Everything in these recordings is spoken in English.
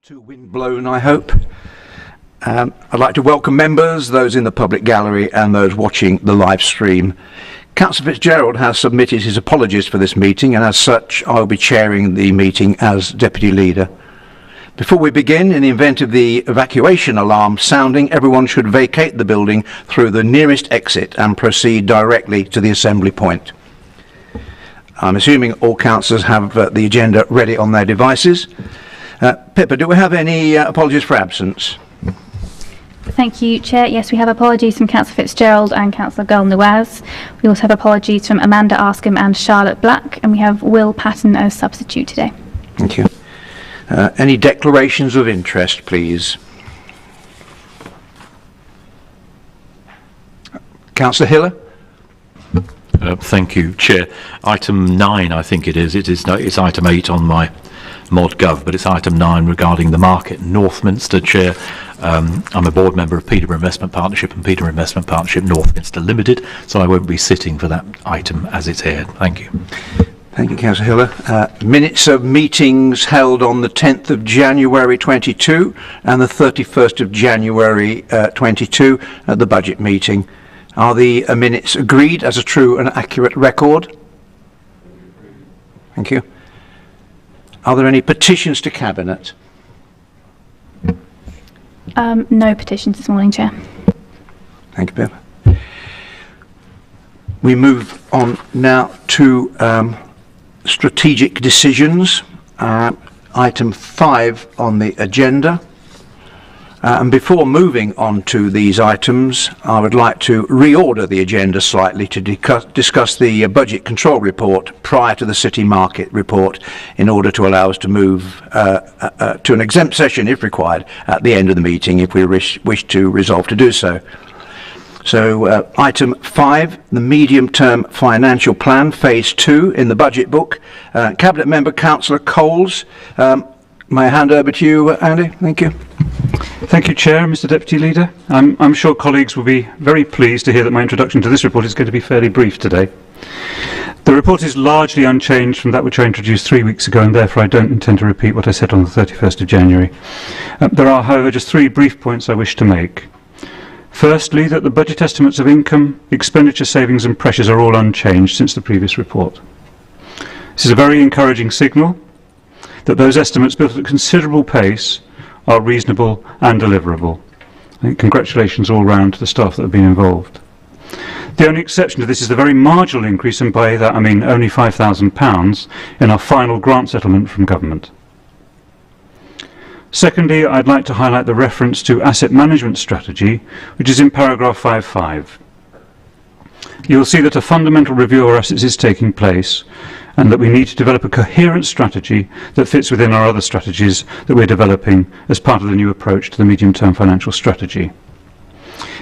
Too wind-blown, I hope. I'd like to welcome members, those in the public gallery and those watching the live stream. Councillor Fitzgerald has submitted his apologies for this meeting, and as such I'll be chairing the meeting as Deputy Leader. Before we begin, in the event of the evacuation alarm sounding, everyone should vacate the building through the nearest exit and proceed directly to the assembly point. I'm assuming all councillors have the agenda ready on their devices. Pippa, do we have any apologies for absence? Thank you, Chair. Yes, we have apologies from Councillor Fitzgerald and Councillor Gul-Nawaz. We also have apologies from Amanda Arscombe and Charlotte Black, and we have Will Patton as substitute today. Thank you. Any declarations of interest, please? Councillor Hiller? Thank you, Chair. Item 9, I think it is. It's item 8 on my ModGov, but it's item 9 regarding the market in Northminster, Chair. I'm a board member of Peterborough Investment Partnership and Peterborough Investment Partnership Northminster Limited, so I won't be sitting for that item as it's aired. Thank you. Thank you, Councillor Hiller. Minutes of meetings held on the 10th of January 22 and the 31st of January 22 at the budget meeting. Are the minutes agreed as a true and accurate record? Thank you. Are there any petitions to Cabinet? No petitions this morning, Chair. Thank you, Pippa. We move on now to strategic decisions, item 5 on the agenda. And before moving on to these items, I would like to reorder the agenda slightly to discuss the budget control report prior to the city market report, in order to allow us to move to an exempt session if required at the end of the meeting if we wish to resolve to do so. So item 5, the medium-term financial plan, phase 2 in the budget book. Cabinet member Councillor Coles, may I hand over to you, Andy? Thank you. Thank you, Chair, Mr. Deputy Leader. I'm sure colleagues will be very pleased to hear that my introduction to this report is going to be fairly brief today. The report is largely unchanged from that which I introduced 3 weeks ago, and therefore I don't intend to repeat what I said on the 31st of January. There are, however, just 3 brief points I wish to make. Firstly, that the budget estimates of income, expenditure, savings and pressures are all unchanged since the previous report. This is a very encouraging signal that those estimates, built at a considerable pace, are reasonable and deliverable. I think congratulations all round to the staff that have been involved. The only exception to this is the very marginal increase, and by that I mean only £5,000, in our final grant settlement from government. Secondly, I'd like to highlight the reference to asset management strategy, which is in paragraph 5.5. You will see that a fundamental review of our assets is taking place, and that we need to develop a coherent strategy that fits within our other strategies that we're developing as part of the new approach to the medium-term financial strategy.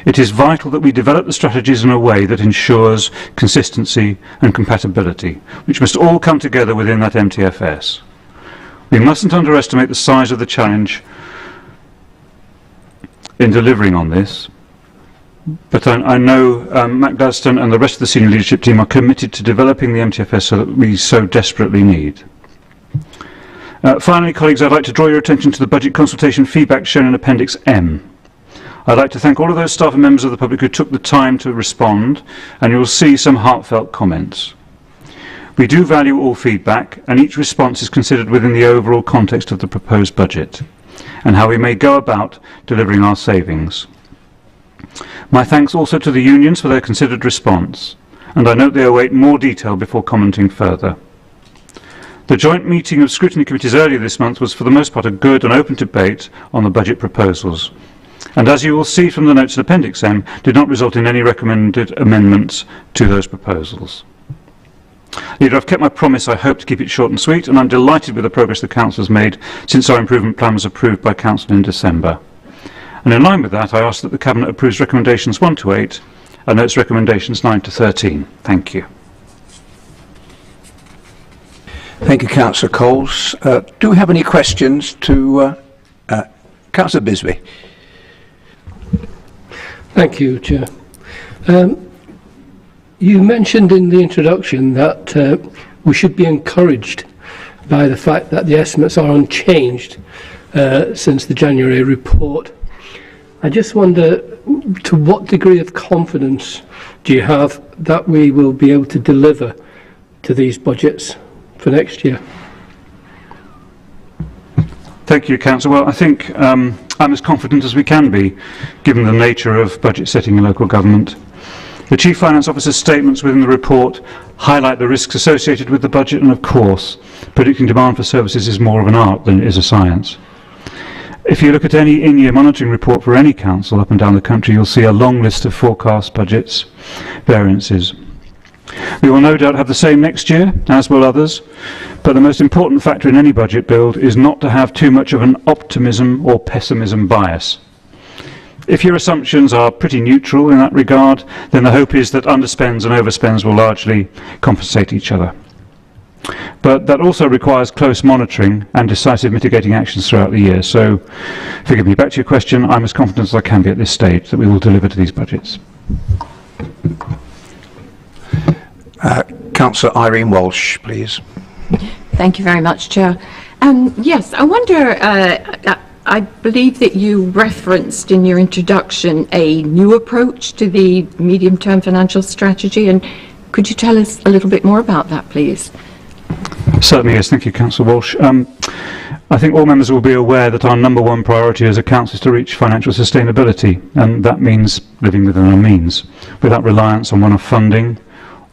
It is vital that we develop the strategies in a way that ensures consistency and compatibility, which must all come together within that MTFS. We mustn't underestimate the size of the challenge in delivering on this, but I know Mac Gladstone and the rest of the senior leadership team are committed to developing the MTFS that we so desperately need. Finally, colleagues, I'd like to draw your attention to the budget consultation feedback shown in Appendix M. I'd like to thank all of those staff and members of the public who took the time to respond, and you will see some heartfelt comments. We do value all feedback, and each response is considered within the overall context of the proposed budget and how we may go about delivering our savings. My thanks also to the unions for their considered response, and I note they await more detail before commenting further. The joint meeting of scrutiny committees earlier this month was for the most part a good and open debate on the budget proposals, and as you will see from the notes in Appendix M, did not result in any recommended amendments to those proposals. Leader, I've kept my promise. I hope to keep it short and sweet, and I'm delighted with the progress the Council has made since our improvement plan was approved by Council in December. And in line with that, I ask that the Cabinet approves recommendations 1 to 8 and notes recommendations 9 to 13. Thank you. Thank you, Councillor Coles. Do we have any questions to Councillor Bisbee? Thank you, Chair. You mentioned in the introduction that we should be encouraged by the fact that the estimates are unchanged since the January report. I just wonder, to what degree of confidence do you have that we will be able to deliver to these budgets for next year? Thank you, Councillor. Well, I think I'm as confident as we can be, given the nature of budget setting in local government. The Chief Finance Officer's statements within the report highlight the risks associated with the budget, and of course, predicting demand for services is more of an art than it is a science. If you look at any in-year monitoring report for any council up and down the country, you'll see a long list of forecast budgets variances. We will no doubt have the same next year, as will others, but the most important factor in any budget build is not to have too much of an optimism or pessimism bias. If your assumptions are pretty neutral in that regard, then the hope is that underspends and overspends will largely compensate each other. But that also requires close monitoring and decisive mitigating actions throughout the year. So, forgive me, back to your question, I'm as confident as I can be at this stage that we will deliver to these budgets. Councillor Irene Walsh, please. Thank you very much, Chair. Yes, I wonder, I believe that you referenced in your introduction a new approach to the medium-term financial strategy, and could you tell us a little bit more about that, please? Certainly, yes. Thank you, Councillor Walsh. I think all members will be aware that our number one priority as a council is to reach financial sustainability, and that means living within our means, without reliance on one-off funding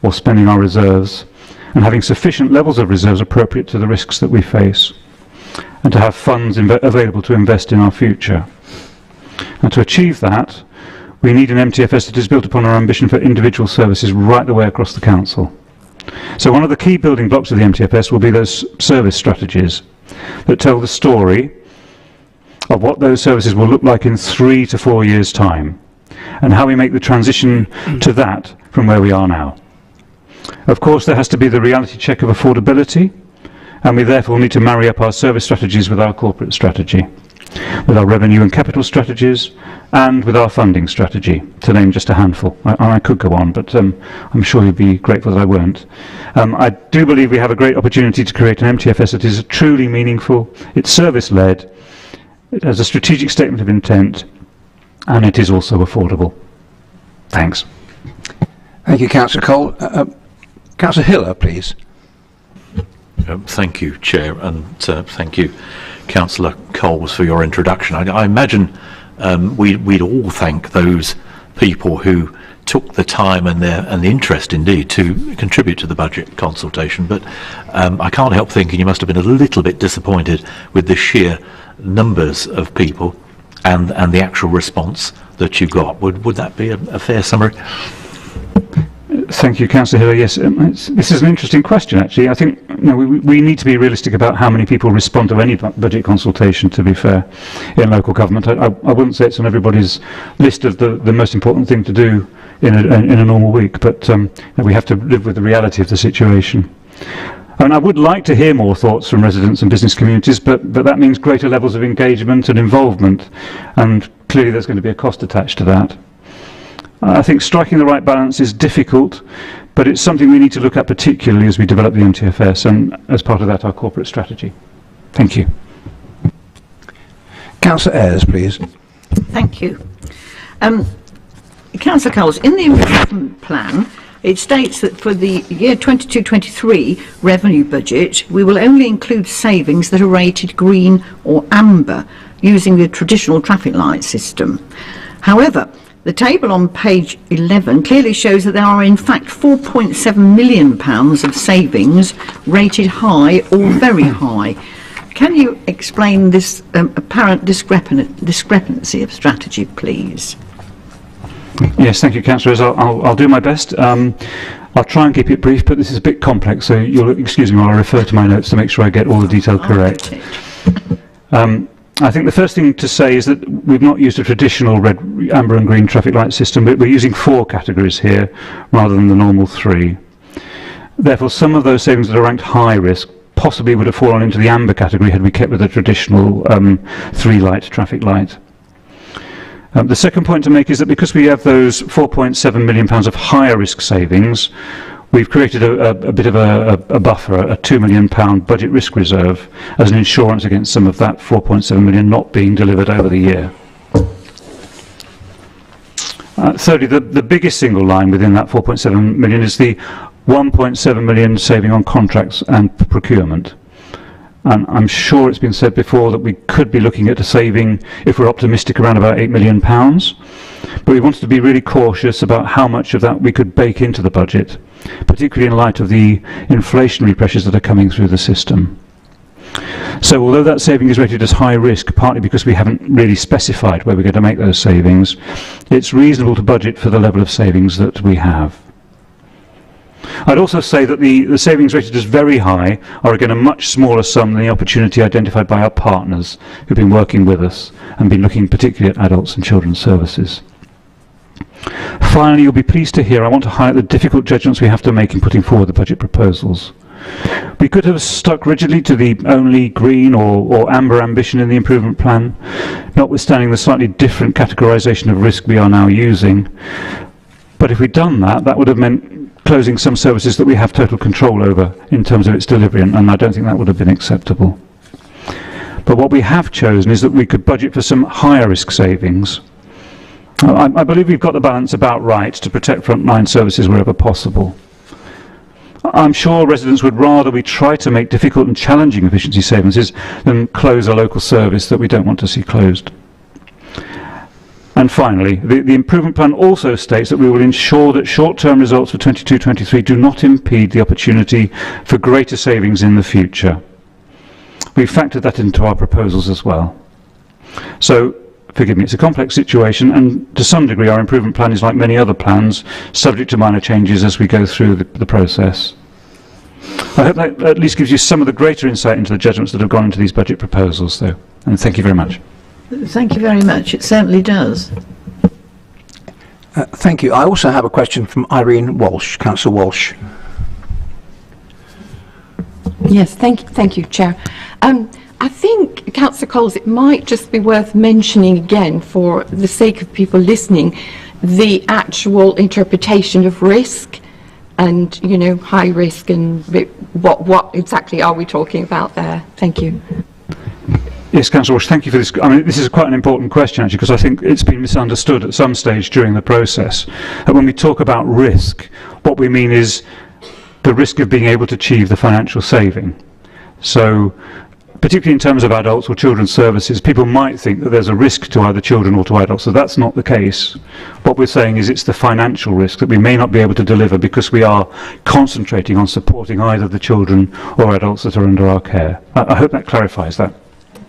or spending our reserves, and having sufficient levels of reserves appropriate to the risks that we face, and to have funds available to invest in our future. And to achieve that, we need an MTFS that is built upon our ambition for individual services right the way across the council. So one of the key building blocks of the MTFS will be those service strategies that tell the story of what those services will look like in 3 to 4 years' time, and how we make the transition to that from where we are now. Of course, there has to be the reality check of affordability, and we therefore need to marry up our service strategies with our corporate strategy, with our revenue and capital strategies, and with our funding strategy, to name just a handful. I could go on, but I'm sure you'd be grateful that I won't. I do believe we have a great opportunity to create an MTFS that is truly meaningful, it's service-led, it has a strategic statement of intent, and it is also affordable. Thanks. Thank you, Councillor Cole. Councillor Hiller, please. Thank you, Chair, and thank you, Councillor Coles, for your introduction. I imagine we'd all thank those people who took the time and the interest, indeed, to contribute to the budget consultation. But I can't help thinking you must have been a little bit disappointed with the sheer numbers of people and the actual response that you got. Would that be a fair summary? Thank you, Councillor Hiller. Yes, this is an interesting question, actually. I think we need to be realistic about how many people respond to any budget consultation, to be fair, in local government. I wouldn't say it's on everybody's list of the most important thing to do in a normal week, but we have to live with the reality of the situation. And I would like to hear more thoughts from residents and business communities, but that means greater levels of engagement and involvement, and clearly there's going to be a cost attached to that. I think striking the right balance is difficult, but it's something we need to look at particularly as we develop the MTFS, and as part of that, our corporate strategy. Thank you. Councillor Ayres, please. Thank you. Councillor Coles, in the investment plan, it states that for the year 22-23 revenue budget, we will only include savings that are rated green or amber using the traditional traffic light system. However, the table on page 11 clearly shows that there are in fact £4.7 million of savings rated high or very high. Can you explain this apparent discrepancy of strategy, please? Yes, thank you, Councillors. I'll do my best. I'll try and keep it brief, but this is a bit complex, so you'll excuse me while I refer to my notes to make sure I get all the detail correct. I think the first thing to say is that we've not used a traditional red, amber and green traffic light system, but we're using 4 categories here rather than the normal 3. Therefore, some of those savings that are ranked high risk possibly would have fallen into the amber category had we kept with a traditional 3-light traffic light. The second point to make is that because we have those £4.7 million of higher risk savings, we've created a bit of a buffer, a £2 million budget risk reserve, as an insurance against some of that 4.7 million not being delivered over the year. Thirdly, the biggest single line within that 4.7 million is the 1.7 million saving on contracts and procurement. And I'm sure it's been said before that we could be looking at a saving, if we're optimistic, around about £8 million. But we wanted to be really cautious about how much of that we could bake into the budget, particularly in light of the inflationary pressures that are coming through the system. So although that saving is rated as high risk, partly because we haven't really specified where we're going to make those savings, it's reasonable to budget for the level of savings that we have. I'd also say that the savings rated as very high are again a much smaller sum than the opportunity identified by our partners who've been working with us and been looking particularly at adults and children's services. Finally, you'll be pleased to hear I want to highlight the difficult judgments we have to make in putting forward the budget proposals. We could have stuck rigidly to the only green or amber ambition in the improvement plan, notwithstanding the slightly different categorisation of risk we are now using. But if we'd done that, that would have meant closing some services that we have total control over in terms of its delivery, and I don't think that would have been acceptable. But what we have chosen is that we could budget for some higher risk savings. I believe we've got the balance about right to protect frontline services wherever possible. I'm sure residents would rather we try to make difficult and challenging efficiency savings than close a local service that we don't want to see closed. And finally, the improvement plan also states that we will ensure that short-term results for 22-23 do not impede the opportunity for greater savings in the future. We've factored that into our proposals as well. So, forgive me, it's a complex situation, and to some degree our improvement plan is like many other plans, subject to minor changes as we go through the process. I hope that at least gives you some of the greater insight into the judgments that have gone into these budget proposals, though. And thank you very much. Thank you very much. It certainly does. Thank you. I also have a question from Irene Walsh, Councillor Walsh. Yes, thank you, Chair. I think, Councillor Coles, it might just be worth mentioning again, for the sake of people listening, the actual interpretation of risk and, you know, high risk, and what exactly are we talking about there? Thank you. Yes, Councillor Walsh, thank you for this. I mean, this is quite an important question, actually, because I think it's been misunderstood at some stage during the process. And when we talk about risk, what we mean is the risk of being able to achieve the financial saving. So, particularly in terms of adults or children's services, people might think that there's a risk to either children or to adults, so that's not the case. What we're saying is it's the financial risk that we may not be able to deliver because we are concentrating on supporting either the children or adults that are under our care. I hope that clarifies that.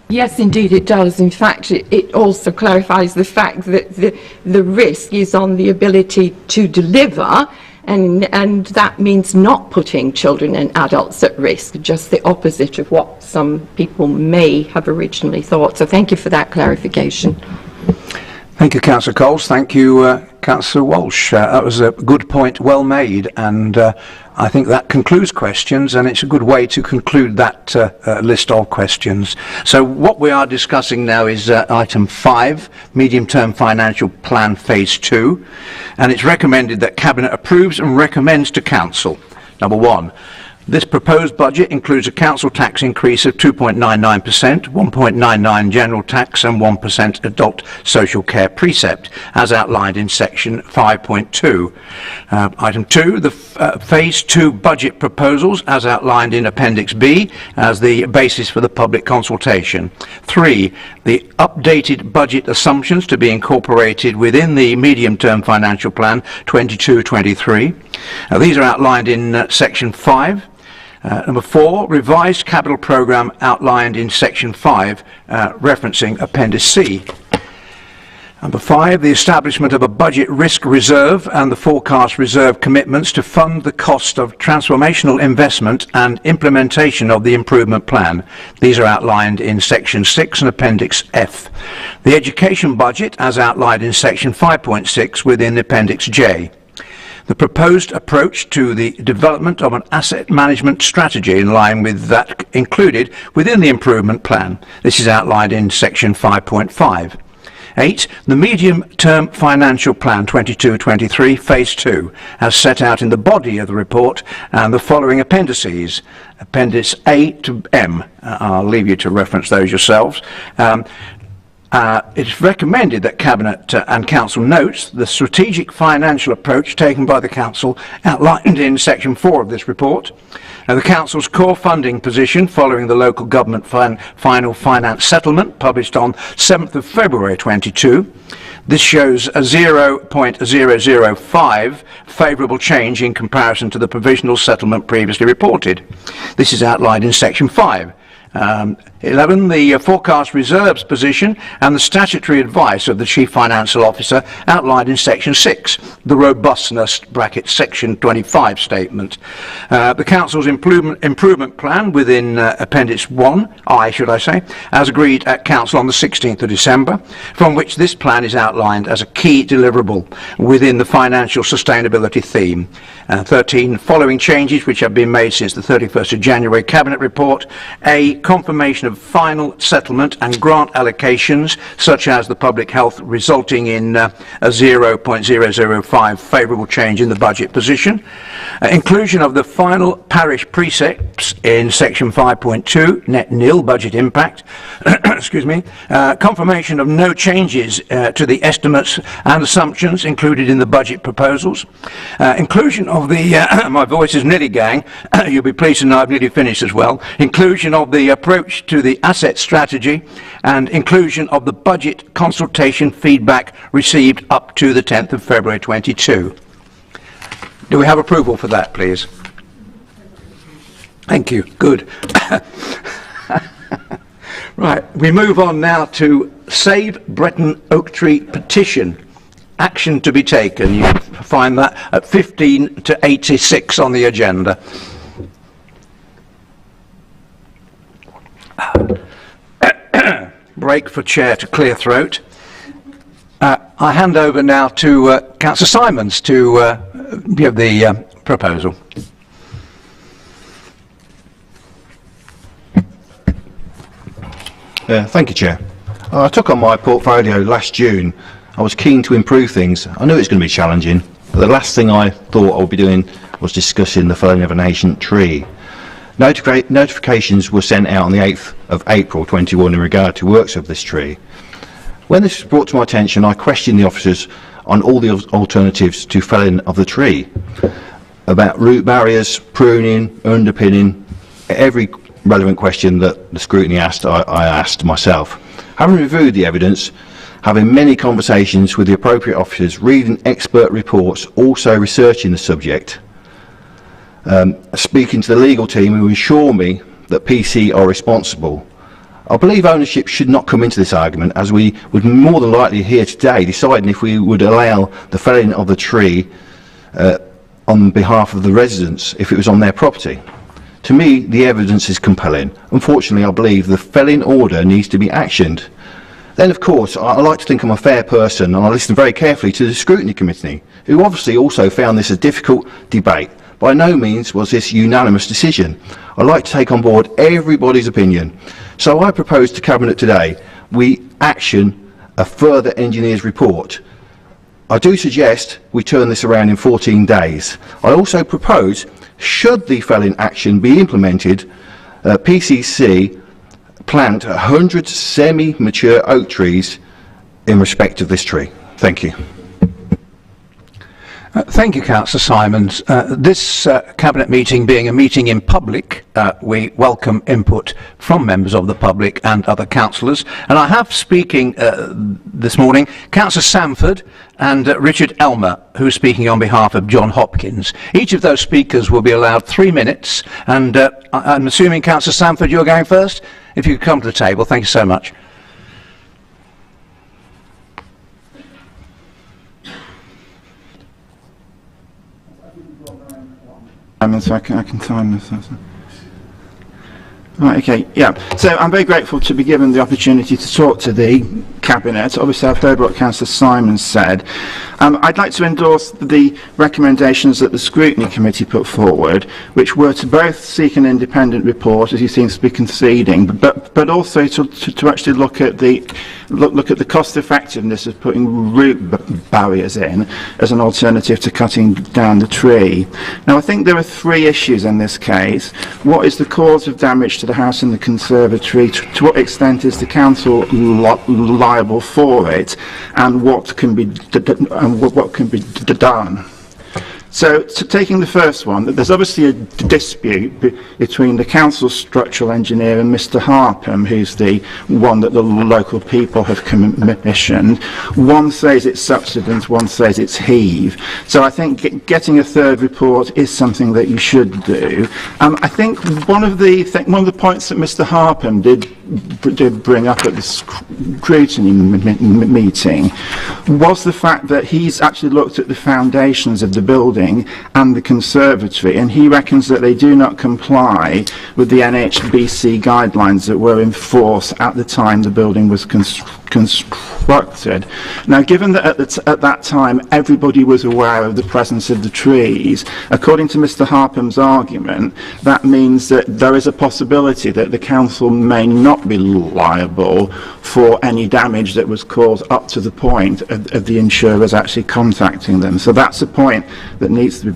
Yes, indeed it does. In fact, it also clarifies the fact that the risk is on the ability to deliver, and that means not putting children and adults at risk, just the opposite of what some people may have originally thought. So thank you for that clarification. Thank you, Councillor Coles. Thank you, Councillor Walsh. That was a good point, well made, and I think that concludes questions, and it's a good way to conclude that list of questions. So what we are discussing now is item 5, Medium-Term Financial Plan Phase 2, and it's recommended that Cabinet approves and recommends to Council. Number 1. This proposed budget includes a council tax increase of 2.99%, 1.99% general tax and 1% adult social care precept, as outlined in section 5.2. Item 2, the phase 2 budget proposals, as outlined in Appendix B, as the basis for the public consultation. 3, the updated budget assumptions to be incorporated within the medium-term financial plan 22-23. These are outlined in section 5. Number 4, revised capital programme outlined in section 5, referencing Appendix C. Number 5, the establishment of a budget risk reserve and the forecast reserve commitments to fund the cost of transformational investment and implementation of the improvement plan. These are outlined in section 6 and Appendix F. The education budget, as outlined in section 5.6 within Appendix J. The proposed approach to the development of an asset management strategy in line with that included within the improvement plan. This is outlined in section 5.5. 8. The Medium-Term Financial Plan 22-23, Phase 2, as set out in the body of the report and the following appendices, Appendix A to M. I'll leave you to reference those yourselves. It's recommended that Cabinet and Council notes the strategic financial approach taken by the Council outlined in Section 4 of this report. The Council's core funding position following the local government final finance settlement published on 7th of February 22. This shows a 0.005 favourable change in comparison to the provisional settlement previously reported. This is outlined in Section 5. 11, the forecast reserves position and the statutory advice of the Chief Financial Officer outlined in Section 6, the robustness Section 25 statement. The Council's improvement plan within Appendix 1I, should I say, as agreed at Council on the 16th of December, from which this plan is outlined as a key deliverable within the financial sustainability theme. 13, following changes which have been made since the 31st of January Cabinet report. A, confirmation of final settlement and grant allocations, such as the public health, resulting in a 0.005 favourable change in the budget position. Inclusion of the final parish precepts in Section 5.2, net nil budget impact. Excuse me. Confirmation of no changes to the estimates and assumptions included in the budget proposals. Inclusion of the, my voice is nearly going, you'll be pleased to know I've nearly finished as well. Inclusion of the approach to the asset strategy and inclusion of the budget consultation feedback received up to the 10th of February 22. Do we have approval for that, please? Thank you. Good. Right, we move on now to Save Bretton Oak Tree petition. Action to be taken. You find that at 15 to 86 on the agenda. Break for chair to clear throat. I hand over now to Councillor Simons to give the proposal. Thank you, Chair. I took on my portfolio last June. I was keen to improve things. I knew it was going to be challenging, but the last thing I thought I would be doing was discussing the felling of an ancient tree. Notifications were sent out on the 8th of April 21 in regard to works of this tree. When this was brought to my attention, I questioned the officers on all the alternatives to felling of the tree, about root barriers, pruning, underpinning, every relevant question that the scrutiny asked, I asked myself. Having reviewed the evidence, having many conversations with the appropriate officers, reading expert reports, also researching the subject, speaking to the legal team who assure me that PC are responsible. I believe ownership should not come into this argument, as we would more than likely here today deciding if we would allow the felling of the tree on behalf of the residents if it was on their property. To me, the evidence is compelling. Unfortunately, I believe the felling order needs to be actioned. Then, of course, I like to think I'm a fair person, and I listened very carefully to the Scrutiny Committee, who obviously also found this a difficult debate. By no means was this a unanimous decision. I like to take on board everybody's opinion. So I propose to Cabinet today we action a further engineer's report. I do suggest we turn this around in 14 days. I also propose, should the felling action be implemented, PCC plant 100 semi-mature oak trees in respect of this tree. Thank you. Thank you, Councillor Simons. This Cabinet meeting being a meeting in public, we welcome input from members of the public and other councillors. And I have speaking this morning Councillor Sanford and Richard Elmer, who is speaking on behalf of John Hopkins. Each of those speakers will be allowed 3 minutes. And I'm assuming, Councillor Sanford, you're going first? If you could come to the table, thank you so much. So I can time this. Right, okay, yeah. So I'm very grateful to be given the opportunity to talk to the Cabinet. Obviously, I've heard what Councillor Simon said. I'd like to endorse the recommendations that the Scrutiny Committee put forward, which were to both seek an independent report, as he seems to be conceding, but also to actually look at the cost effectiveness of putting root barriers in as an alternative to cutting down the tree. Now, I think there are three issues in this case. What is the cause of damage to the house and the conservatory? To what extent is the council liable for it? And what can be done? So, taking the first one, there's obviously a dispute between the council's structural engineer and Mr. Harpham, who's the one that the local people have commissioned. One says it's subsidence, one says it's heave. So I think getting a third report is something that you should do. I think one of the points that Mr. Harpham did bring up at the scrutiny meeting was the fact that he's actually looked at the foundations of the building and the conservatory, and he reckons that they do not comply with the NHBC guidelines that were in force at the time the building was constructed. Now, given that at that time everybody was aware of the presence of the trees, according to Mr. Harpham's argument, that means that there is a possibility that the council may not be liable for any damage that was caused up to the point of the insurers actually contacting them. So that's a point that needs to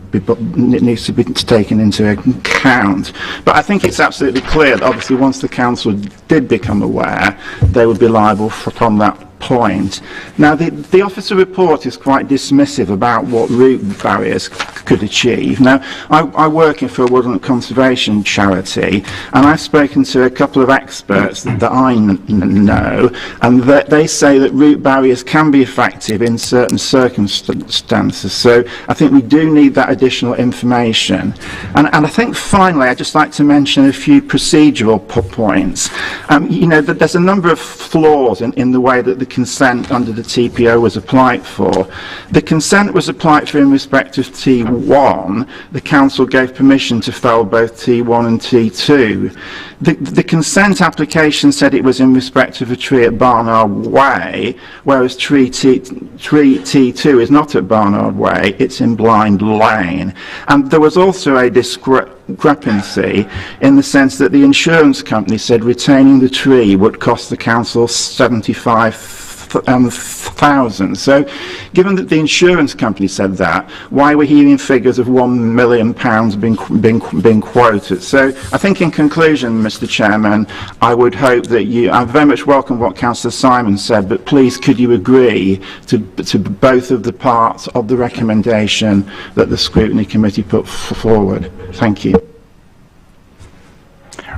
be taken into account. But I think it's absolutely clear that obviously once the council did become aware, they would be liable from that point. Now, the officer report is quite dismissive about what root barriers could achieve. Now, I work for a woodland conservation charity, and I've spoken to a couple of experts that I know, and they say that root barriers can be effective in certain circumstances. So I think we do need that additional information. And I think finally, I'd just like to mention a few procedural points. You know, that there's a number of flaws in the way that the consent under the TPO was applied for. The consent was applied for in respect of T1. The council gave permission to fell both T1 and T2. The consent application said it was in respect of a tree at Barnard Way, whereas tree T2 is not at Barnard Way, it's in Blind Lane. And there was also a discrepancy in the sense that the insurance company said retaining the tree would cost the council £75,000. So, given that the insurance company said that, why were hearing figures of £1 million being quoted? So, I think in conclusion, Mr. Chairman, I would hope that I very much welcome what Councillor Simon said, but please could you agree to both of the parts of the recommendation that the Scrutiny Committee put forward? Thank you.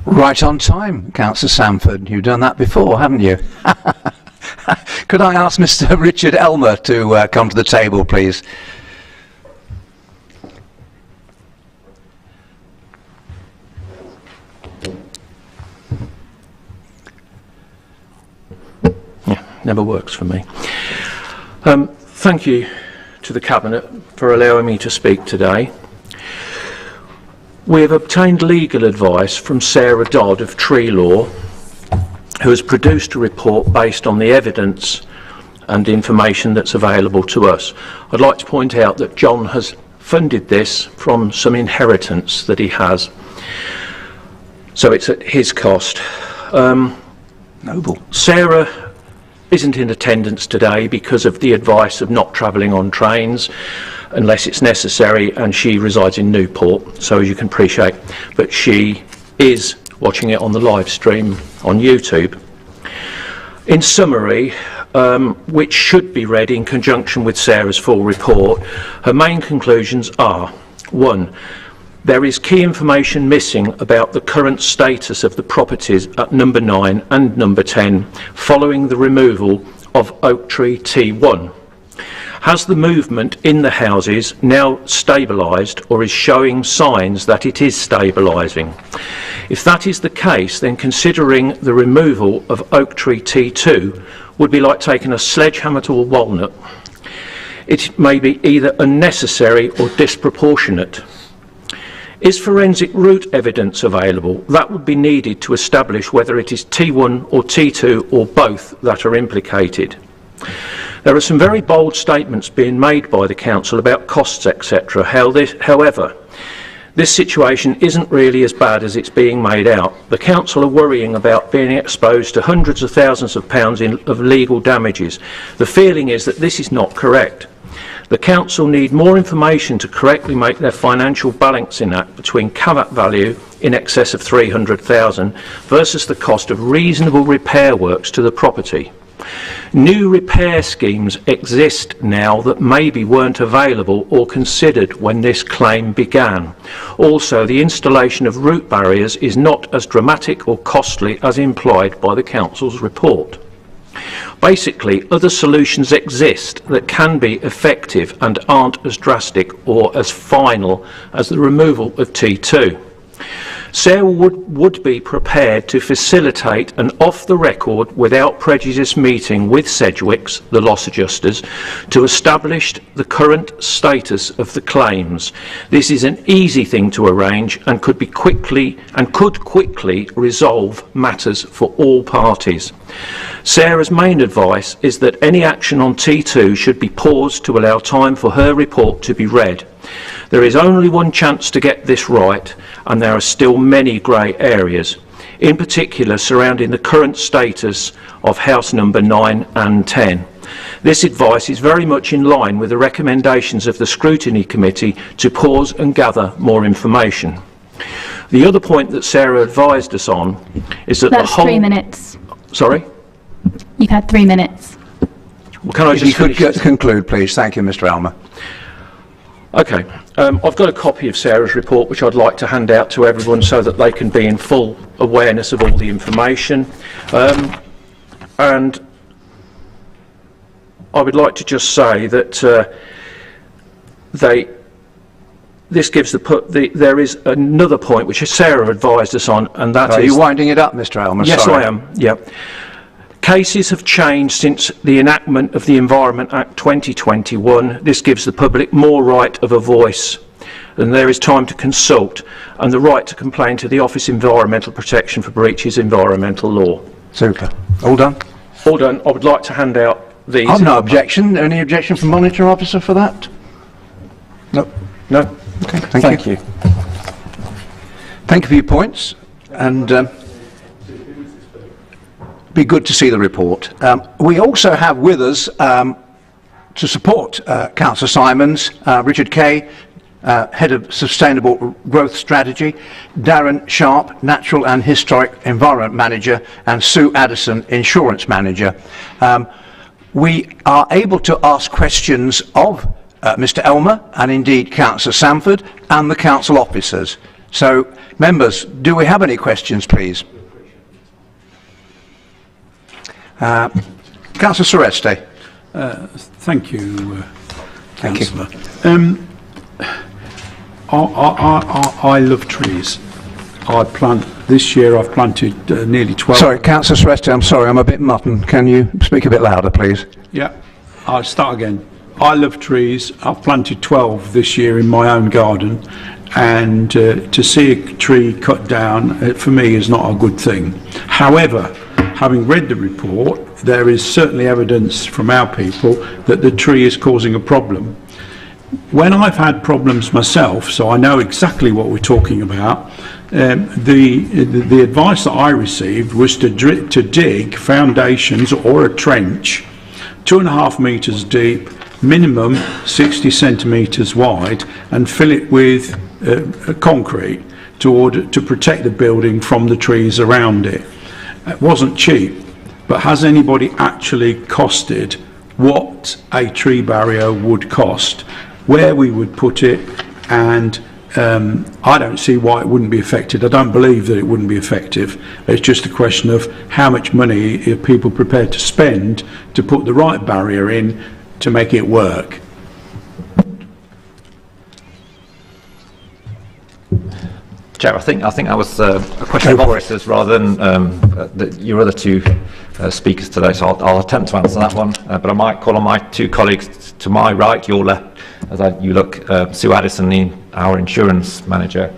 Right on time, Councillor Sanford. You've done that before, haven't you? Could I ask Mr. Richard Elmer to come to the table, please? Yeah, never works for me. Thank you to the Cabinet for allowing me to speak today. We have obtained legal advice from Sarah Dodd of Tree Law, who has produced a report based on the evidence and information that's available to us. I'd like to point out that John has funded this from some inheritance that he has, so it's at his cost. Noble. Sarah isn't in attendance today because of the advice of not travelling on trains unless it's necessary, and she resides in Newport, so as you can appreciate, but she is watching it on the live stream on YouTube. In summary, which should be read in conjunction with Sarah's full report, her main conclusions are: 1, there is key information missing about the current status of the properties at number 9 and number 10 following the removal of Oak Tree T1. Has the movement in the houses now stabilised, or is showing signs that it is stabilising? If that is the case, then considering the removal of Oak Tree T2 would be like taking a sledgehammer to a walnut. It may be either unnecessary or disproportionate. Is forensic root evidence available? That would be needed to establish whether it is T1 or T2 or both that are implicated. There are some very bold statements being made by the council about costs, etc. However, this situation isn't really as bad as it's being made out. The council are worrying about being exposed to hundreds of thousands of pounds of legal damages. The feeling is that this is not correct. The council need more information to correctly make their financial balancing act between caveat value in excess of 300,000 versus the cost of reasonable repair works to the property. New repair schemes exist now that maybe weren't available or considered when this claim began. Also, the installation of root barriers is not as dramatic or costly as implied by the council's report. Basically, other solutions exist that can be effective and aren't as drastic or as final as the removal of T2. Sarah would be prepared to facilitate an off-the-record, without prejudice meeting with Sedgwicks, the loss adjusters, to establish the current status of the claims. This is an easy thing to arrange and could quickly resolve matters for all parties. Sarah's main advice is that any action on T2 should be paused to allow time for her report to be read. There is only one chance to get this right, and there are still many grey areas, in particular surrounding the current status of house number 9 and 10. This advice is very much in line with the recommendations of the Scrutiny Committee to pause and gather more information. The other point that Sarah advised us on is that That's 3 minutes. Sorry? You've had 3 minutes. Well, can I If just you could conclude, please. Thank you, Mr. Elmer. Okay, I've got a copy of Sarah's report which I'd like to hand out to everyone so that they can be in full awareness of all the information. And I would like to just say that this gives there is another point which Sarah advised us on, and that is... Are you winding it up, Mr. Elmer? Yes, Sorry. I am, yeah. Cases have changed since the enactment of the Environment Act 2021. This gives the public more right of a voice, and there is time to consult, and the right to complain to the Office of Environmental Protection for breaches of environmental law. Super. All done? All done. I would like to hand out these. I've no objection. Any objection from Monitor Officer for that? No. No? Okay, thank you. Thank you for your points, and be good to see the report. We also have with us to support Councillor Simons, Richard Kay, Head of Sustainable Growth Strategy, Darren Sharp, Natural and Historic Environment Manager, and Sue Addison, Insurance Manager. We are able to ask questions of Mr. Elmer and indeed Councillor Sanford and the Council officers. So, members, do we have any questions, please? Councillor Sereste. Thank you, Thank you. Councillor. I love trees. This year I've planted nearly 12. Sorry, Councillor Sereste, I'm sorry, I'm a bit mutton. Can you speak a bit louder, please? Yeah, I'll start again. I love trees. I've planted 12 this year in my own garden, and to see a tree cut down, for me, is not a good thing. However, having read the report, there is certainly evidence from our people that the tree is causing a problem. When I've had problems myself, so I know exactly what we're talking about, the advice that I received was to dig foundations or a trench 2.5 metres deep, minimum 60 centimetres wide, and fill it with concrete to protect the building from the trees around it. It wasn't cheap, but has anybody actually costed what a tree barrier would cost, where we would put it, and I don't see why it wouldn't be affected. I don't believe that it wouldn't be effective. It's just a question of how much money are people prepared to spend to put the right barrier in to make it work. Chair, I think that was a question of officers rather than your other two speakers today, so I'll attempt to answer that one, but I might call on my two colleagues to my right, your left, you look, Sue Addison, our insurance manager,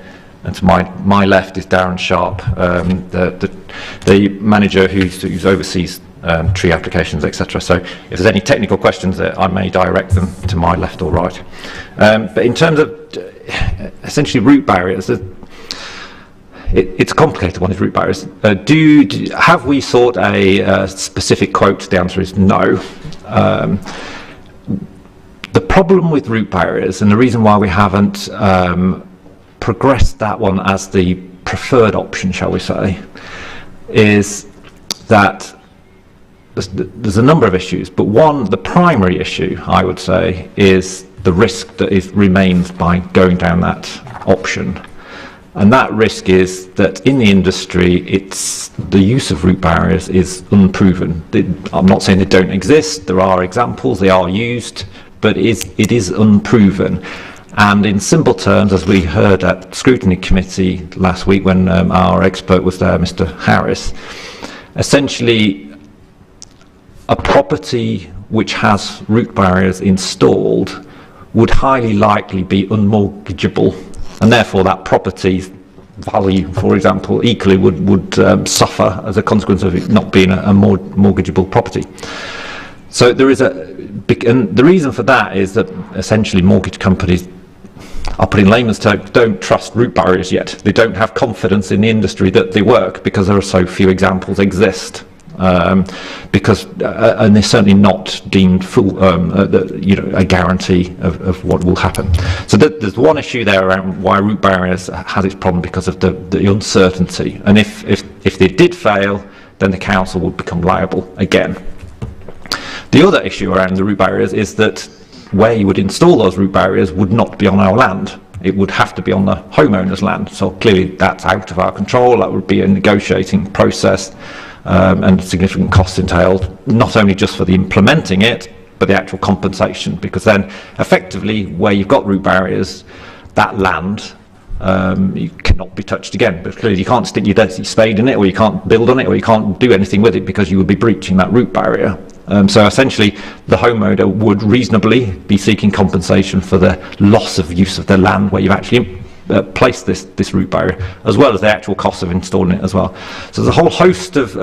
and to my left is Darren Sharp, the manager who oversees tree applications, etc. So if there's any technical questions there, I may direct them to my left or right. But in terms of essentially root barriers, it's a complicated one, is root barriers. Have we sought a specific quote? The answer is no. The problem with root barriers, and the reason why we haven't progressed that one as the preferred option, shall we say, is that there's a number of issues, but the primary issue, I would say, is the risk that remains by going down that option. And that risk is that in the industry, the use of root barriers is unproven. I'm not saying they don't exist, there are examples, they are used, but it is unproven. And in simple terms, as we heard at Scrutiny Committee last week when our expert was there, Mr. Harris, essentially a property which has root barriers installed would highly likely be unmortgageable, and therefore that property's value, for example, equally would suffer as a consequence of it not being a mortgageable property. So there is and the reason for that is that essentially mortgage companies, I'll put in layman's terms, don't trust root barriers yet. They don't have confidence in the industry that they work because there are so few examples exist. And they're certainly not deemed full, a guarantee of what will happen. So there's one issue there around why root barriers has its problem, because of the uncertainty. And if they did fail, then the council would become liable again. The other issue around the root barriers is that where you would install those root barriers would not be on our land. It would have to be on the homeowner's land. So clearly that's out of our control. That would be a negotiating process. And significant costs entailed, not only just for the implementing it, but the actual compensation, because then effectively where you've got root barriers, that land you cannot be touched again, but clearly you can't stick your dirty spade in it, or you can't build on it, or you can't do anything with it because you would be breaching that root barrier. So essentially the homeowner would reasonably be seeking compensation for the loss of use of their land where you've actually place this root barrier, as well as the actual cost of installing it as well. So there's a whole host of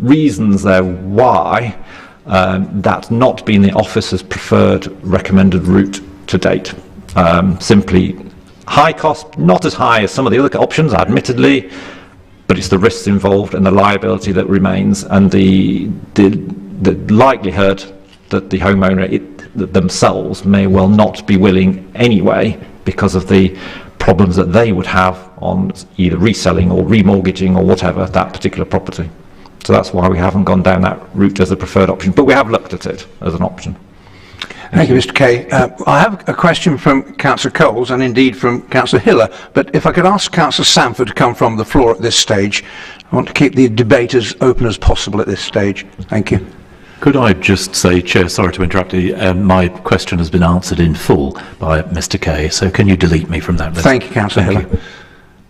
reasons there why that's not been the officer's preferred recommended route to date. Simply high cost, not as high as some of the other options, admittedly, but it's the risks involved and the liability that remains, and the likelihood that the homeowner themselves may well not be willing anyway, because of the problems that they would have on either reselling or remortgaging or whatever that particular property. So that's why we haven't gone down that route as a preferred option, but we have looked at it as an option. Thank you, Mr. Kay. I have a question from Councillor Coles and indeed from Councillor Hiller, but if I could ask Councillor Sanford to come from the floor at this stage. I want to keep the debate as open as possible at this stage. Thank you. Could I just say, Chair, sorry to interrupt you, my question has been answered in full by Mr. Kay, so can you delete me from that list? Thank you, Councillor Hiller.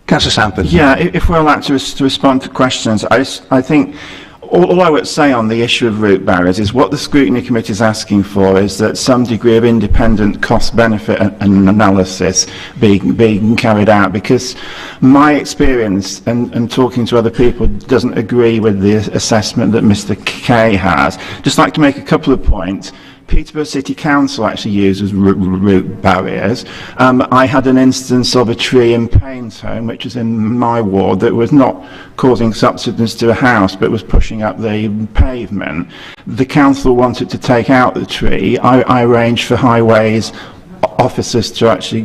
Councillor Sanford. Yeah, if we're allowed to respond to questions, I think all I would say on the issue of root barriers is what the Scrutiny Committee is asking for is that some degree of independent cost-benefit analysis being carried out, because my experience and talking to other people doesn't agree with the assessment that Mr. Kay has. Just like to make a couple of points. Peterborough City Council actually uses root barriers. I had an instance of a tree in Payne's Home, which is in my ward, that was not causing subsidence to a house, but was pushing up the pavement. The council wanted to take out the tree. I arranged for highways officers to actually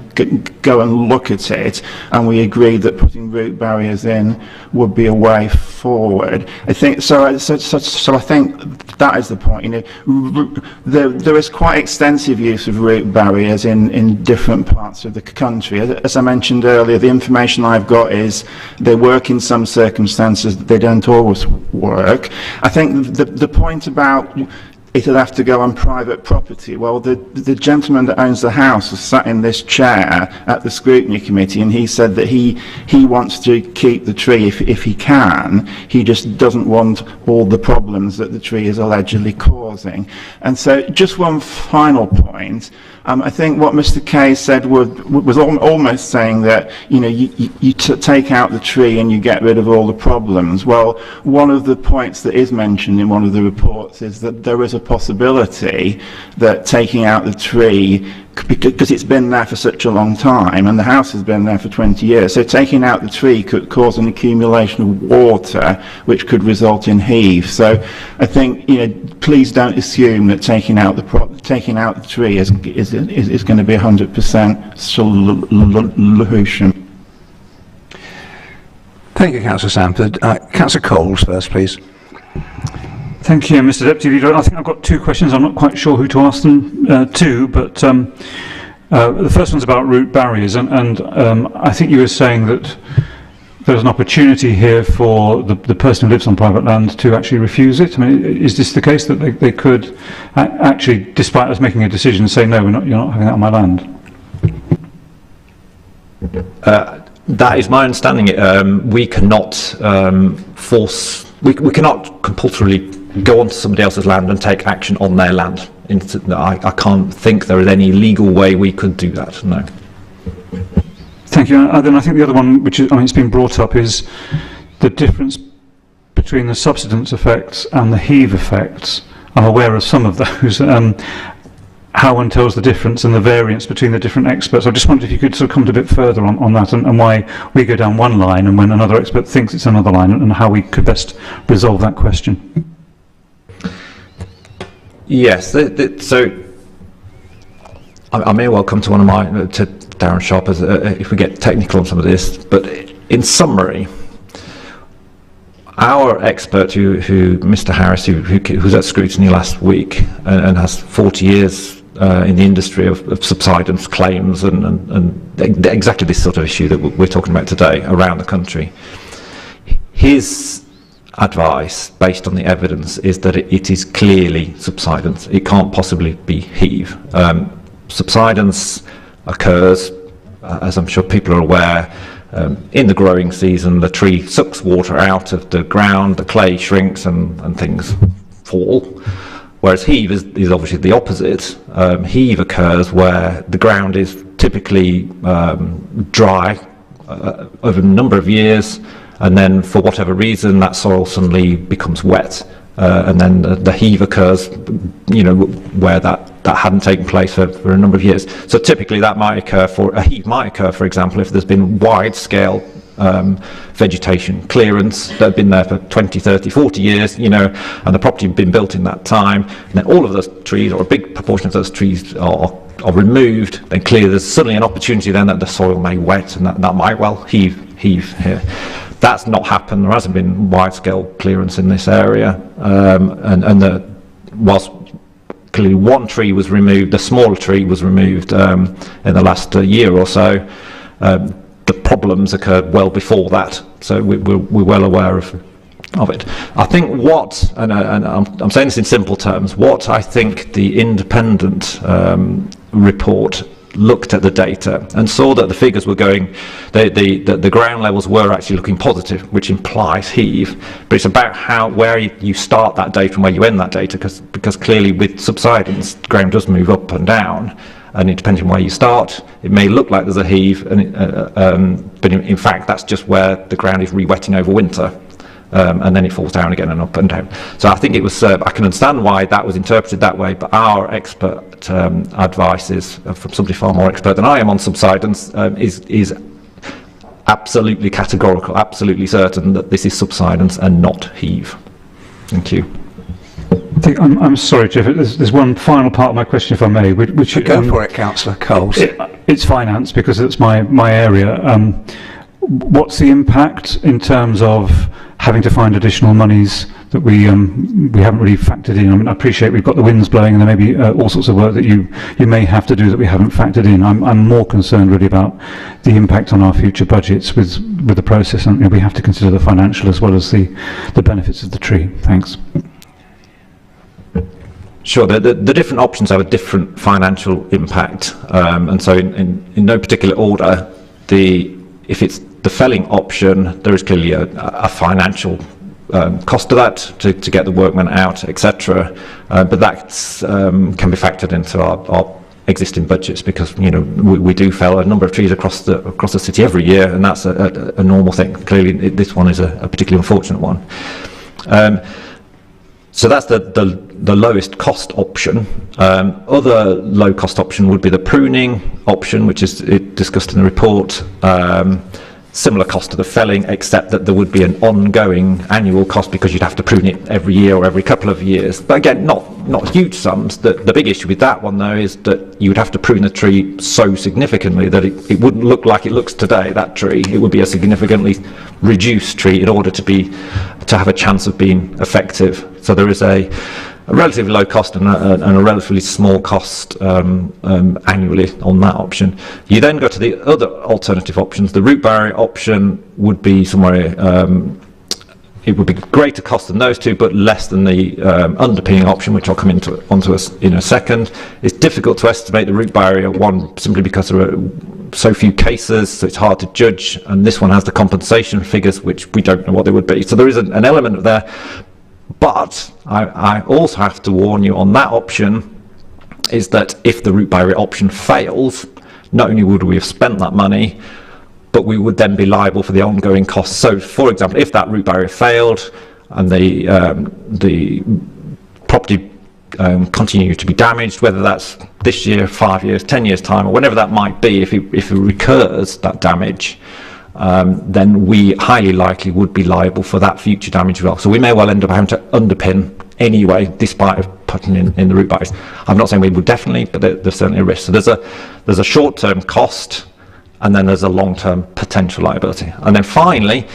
go and look at it, and we agreed that putting root barriers in would be a way forward. I think so. I think that is the point. You know, there is quite extensive use of root barriers in different parts of the country. As I mentioned earlier, the information I've got is they work in some circumstances, they don't always work. I think the point about it'll have to go on private property. Well, the gentleman that owns the house was sat in this chair at the scrutiny committee, and he said that he wants to keep the tree if he can. He just doesn't want all the problems that the tree is allegedly causing. And so just one final point. I think what Mr. Kay said was almost saying that, you know, you take out the tree and you get rid of all the problems. Well, one of the points that is mentioned in one of the reports is that there is a possibility that taking out the tree, because it's been there for such a long time and the house has been there for 20 years, so taking out the tree could cause an accumulation of water which could result in heave. So I think, you know, please don't assume that taking out the tree is going to be 100% solution. Thank you, Councillor Sanford. Councillor Coles first, please. Thank you, Mr. Deputy Leader. I think I've got two questions. I'm not quite sure who to ask them to, but the first one's about root barriers, and I think you were saying that there's an opportunity here for the person who lives on private land to actually refuse it. I mean, is this the case that they could actually, despite us making a decision, say no, you're not having that on my land? That is my understanding. We cannot force. We cannot compulsorily go onto somebody else's land and take action on their land. I can't think there is any legal way we could do that. No. Thank you. Then I think the other one, which is, I mean, it's been brought up, is the difference between the subsidence effects and the heave effects. I'm aware of some of those. How one tells the difference and the variance between the different experts. I just wondered if you could sort of comment a bit further on that and why we go down one line and when another expert thinks it's another line, and how we could best resolve that question. Yes, so I may well come to one of to Darren Sharp if we get technical on some of this, but in summary, our expert, who Mr. Harris, who was at scrutiny last week and has 40 years in the industry of subsidence claims and exactly this sort of issue that we're talking about today around the country, his advice, based on the evidence, is that it is clearly subsidence. It can't possibly be heave. Subsidence occurs, as I'm sure people are aware, in the growing season. The tree sucks water out of the ground, the clay shrinks and things fall. Whereas heave is obviously the opposite. Heave occurs where the ground is typically dry over a number of years, and then for whatever reason that soil suddenly becomes wet, and then the heave occurs, you know, where that hadn't taken place for a number of years. So typically that might occur a heave might occur, for example, if there's been wide scale vegetation clearance that had been there for 20, 30, 40 years, you know, and the property had been built in that time, and then all of those trees, or a big proportion of those trees, are removed, then clearly there's suddenly an opportunity then that the soil may wet, and that might well heave here. That's not happened. There hasn't been wide-scale clearance in this area, whilst clearly one tree was removed, the smaller tree was removed in the last year or so. The problems occurred well before that, so we're well aware of it. I think and I'm saying this in simple terms, what I think the independent report looked at the data and saw that the figures were going, the ground levels were actually looking positive, which implies heave, but it's about where you start that data and where you end that data, because clearly with subsidence, the ground does move up and down, and it depends on where you start. It may look like there's a heave, but in fact that's just where the ground is re-wetting over winter. And then it falls down again and up and down. So I think it was, I can understand why that was interpreted that way, but our expert advice is, from somebody far more expert than I am on subsidence, is absolutely categorical, absolutely certain that this is subsidence and not heave. Thank you. I'm sorry, Jeff, there's one final part of my question, if I may. Which Go for it, Councillor Coles. It's finance, because it's my area. What's the impact in terms of having to find additional monies that we haven't really factored in? I mean, I appreciate we've got the winds blowing, and there may be all sorts of work that you may have to do that we haven't factored in. I'm more concerned really about the impact on our future budgets with the process, and we have to consider the financial as well as the benefits of the tree. Thanks. Sure, the different options have a different financial impact, and so in no particular order, if it's the felling option, there is clearly a financial cost to that to get the workmen out, etc. But that can be factored into our existing budgets, because we do fell a number of trees across the city every year, and that's a normal thing. Clearly, this one is a particularly unfortunate one. So that's the lowest cost option. Other low cost option would be the pruning option, which is discussed in the report. Similar cost to the felling, except that there would be an ongoing annual cost because you'd have to prune it every year or every couple of years. But again, not huge sums. The big issue with that one, though, is that you would have to prune the tree so significantly that it wouldn't look like it looks today, that tree. It would be a significantly reduced tree in order to have a chance of being effective. So there is a relatively low cost and a relatively small cost annually on that option. You then go to the other alternative options. The root barrier option would be somewhere, it would be greater cost than those two, but less than the underpinning option, which I'll come onto us in a second. It's difficult to estimate the root barrier one simply because there are so few cases, so it's hard to judge, and this one has the compensation figures, which we don't know what they would be. So there is an element of there. But I also have to warn you on that option is that if the root barrier option fails, not only would we have spent that money, but we would then be liable for the ongoing costs. So, for example, if that root barrier failed and the property continued to be damaged, whether that's this year, 5 years, 10 years time, or whenever that might be, if it recurs, that damage, then we highly likely would be liable for that future damage as well. So we may well end up having to underpin anyway, despite of putting in the root barriers. I'm not saying we would definitely, but there's certainly a risk. So there's a short-term cost, and then there's a long-term potential liability. And then finally,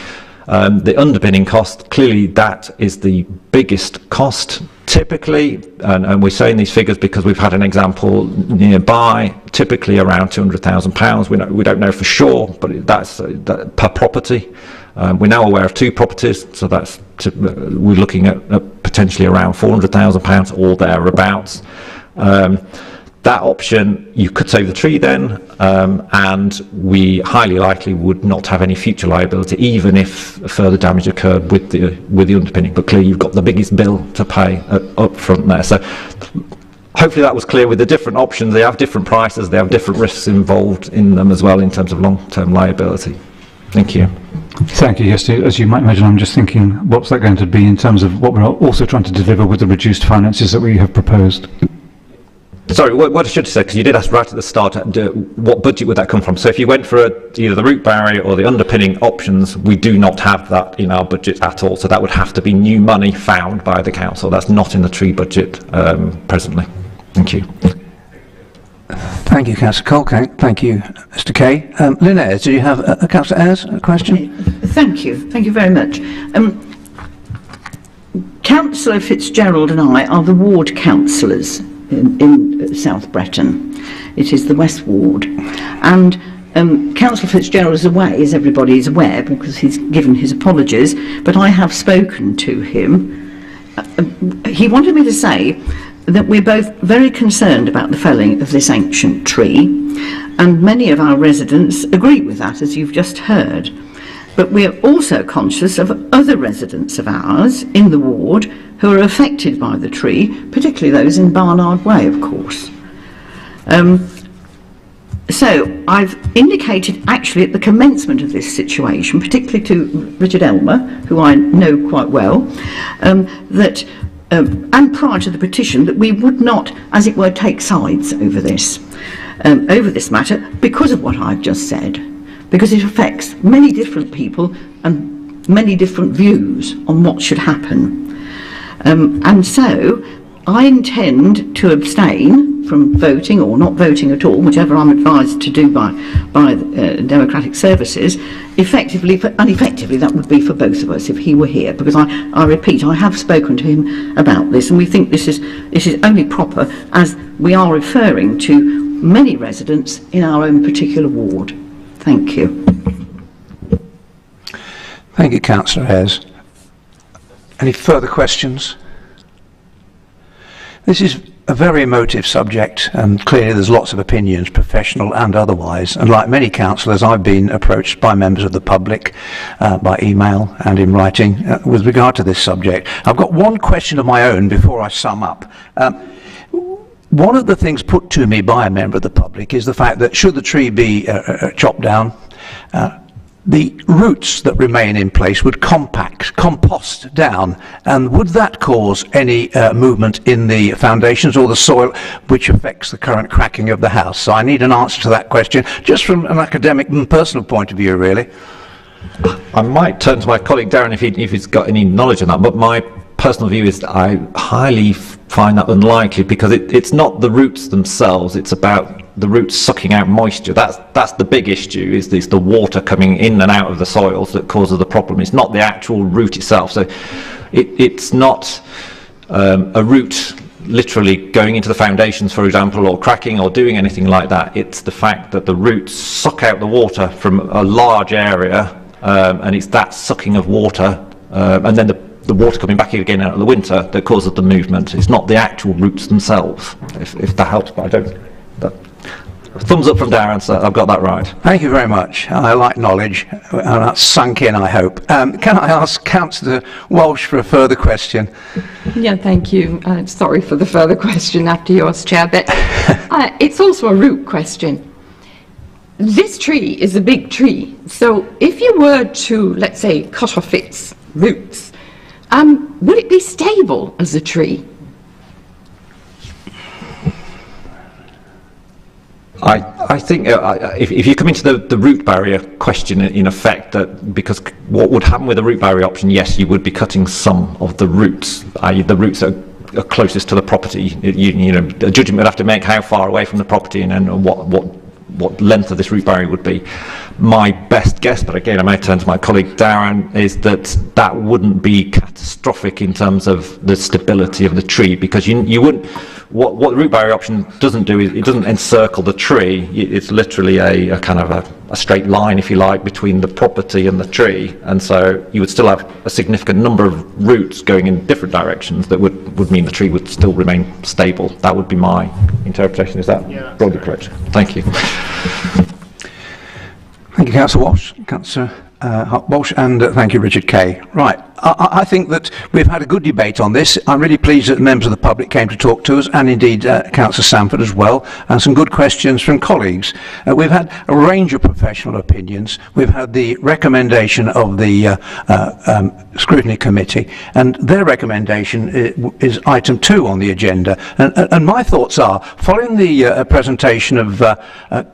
the underpinning cost, clearly that is the biggest cost. Typically, and we're saying these figures because we've had an example nearby, typically around £200,000. We don't know for sure, but that's per property. We're now aware of 2 properties, so we're looking at potentially around £400,000 or thereabouts. That option, you could save the tree then, and we highly likely would not have any future liability, even if further damage occurred with the underpinning. But clearly, you've got the biggest bill to pay up front there. So hopefully that was clear. With the different options, they have different prices, they have different risks involved in them as well in terms of long-term liability. Thank you. Thank you. Yes, as you might imagine, I'm just thinking, what's that going to be in terms of what we're also trying to deliver with the reduced finances that we have proposed? Sorry, what I should have said, because you did ask right at the start, what budget would that come from? So if you went for either the root barrier or the underpinning options, we do not have that in our budget at all. So that would have to be new money found by the council. That's not in the tree budget presently. Thank you. Thank you, Councillor Colkang. Thank you, Mr. Kay. Lynn Ayres, do you have Councillor Ayres, a question? Thank you. Thank you very much. Councillor Fitzgerald and I are the ward councillors in South Bretton. It is the West Ward. And Councillor Fitzgerald is away, as everybody is aware, because he's given his apologies, but I have spoken to him. He wanted me to say that we're both very concerned about the felling of this ancient tree, and many of our residents agree with that, as you've just heard. But we're also conscious of other residents of ours in the ward who are affected by the tree, particularly those in Barnard Way, of course. So I've indicated actually at the commencement of this situation, particularly to Richard Elmer, who I know quite well, that and prior to the petition, that we would not, as it were, take sides over this matter because of what I've just said, because it affects many different people and many different views on what should happen. And so I intend to abstain from voting or not voting at all, whichever I'm advised to do by Democratic Services, effectively that would be for both of us if he were here, because I repeat, I have spoken to him about this, and we think this is only proper as we are referring to many residents in our own particular ward. Thank you. Thank you, Councillor Ayres. Any further questions? This is a very emotive subject, and clearly there's lots of opinions, professional and otherwise. And like many councillors, I've been approached by members of the public by email and in writing with regard to this subject. I've got one question of my own before I sum up. One of the things put to me by a member of the public is the fact that should the tree be chopped down, the roots that remain in place would compost down, and would that cause any movement in the foundations or the soil which affects the current cracking of the house? So I need an answer to that question, just from an academic and personal point of view, really. I might turn to my colleague Darren if he's got any knowledge on that, but my personal view is I highly find that unlikely, because it's not the roots themselves, it's about the roots sucking out moisture. That's the big issue, is the water coming in and out of the soils that causes the problem. It's not the actual root itself. So it's not a root literally going into the foundations, for example, or cracking or doing anything like that. It's the fact that the roots suck out the water from a large area, and it's that sucking of water, and then the water coming back again out of the winter that causes the movement. It's not the actual roots themselves, if that helps, but I don't. Thumbs up from Darren, so I've got that right. Thank you very much. I like knowledge, and that's sunk in, I hope. Can I ask Councillor Walsh for a further question? Yeah, thank you. Sorry for the further question after yours, Chair, but it's also a root question. This tree is a big tree, so if you were to, let's say, cut off its roots, would it be stable as a tree? I think if you come into the root barrier question, in effect, that because what would happen with the root barrier option, yes, you would be cutting some of the roots, i.e. the roots that are closest to the property. You know, a judgment would have to make how far away from the property and what length of this root barrier would be. My best guess, but again I may turn to my colleague Darren, is that wouldn't be catastrophic in terms of the stability of the tree, because you wouldn't. What the root barrier option doesn't do is it doesn't encircle the tree. It's literally a kind of a straight line, if you like, between the property and the tree, and so you would still have a significant number of roots going in different directions that would mean the tree would still remain stable. That would be my interpretation. Is that broadly correct? Thank you. Thank you, Councillor Walsh. Councillor Walsh, and thank you, Richard Kay. Right, I think that we've had a good debate on this. I'm really pleased that members of the public came to talk to us, and indeed Councillor Sanford as well, and some good questions from colleagues. We've had a range of professional opinions. We've had the recommendation of the Scrutiny Committee, and their recommendation is item 2 on the agenda. And my thoughts are, following the presentation of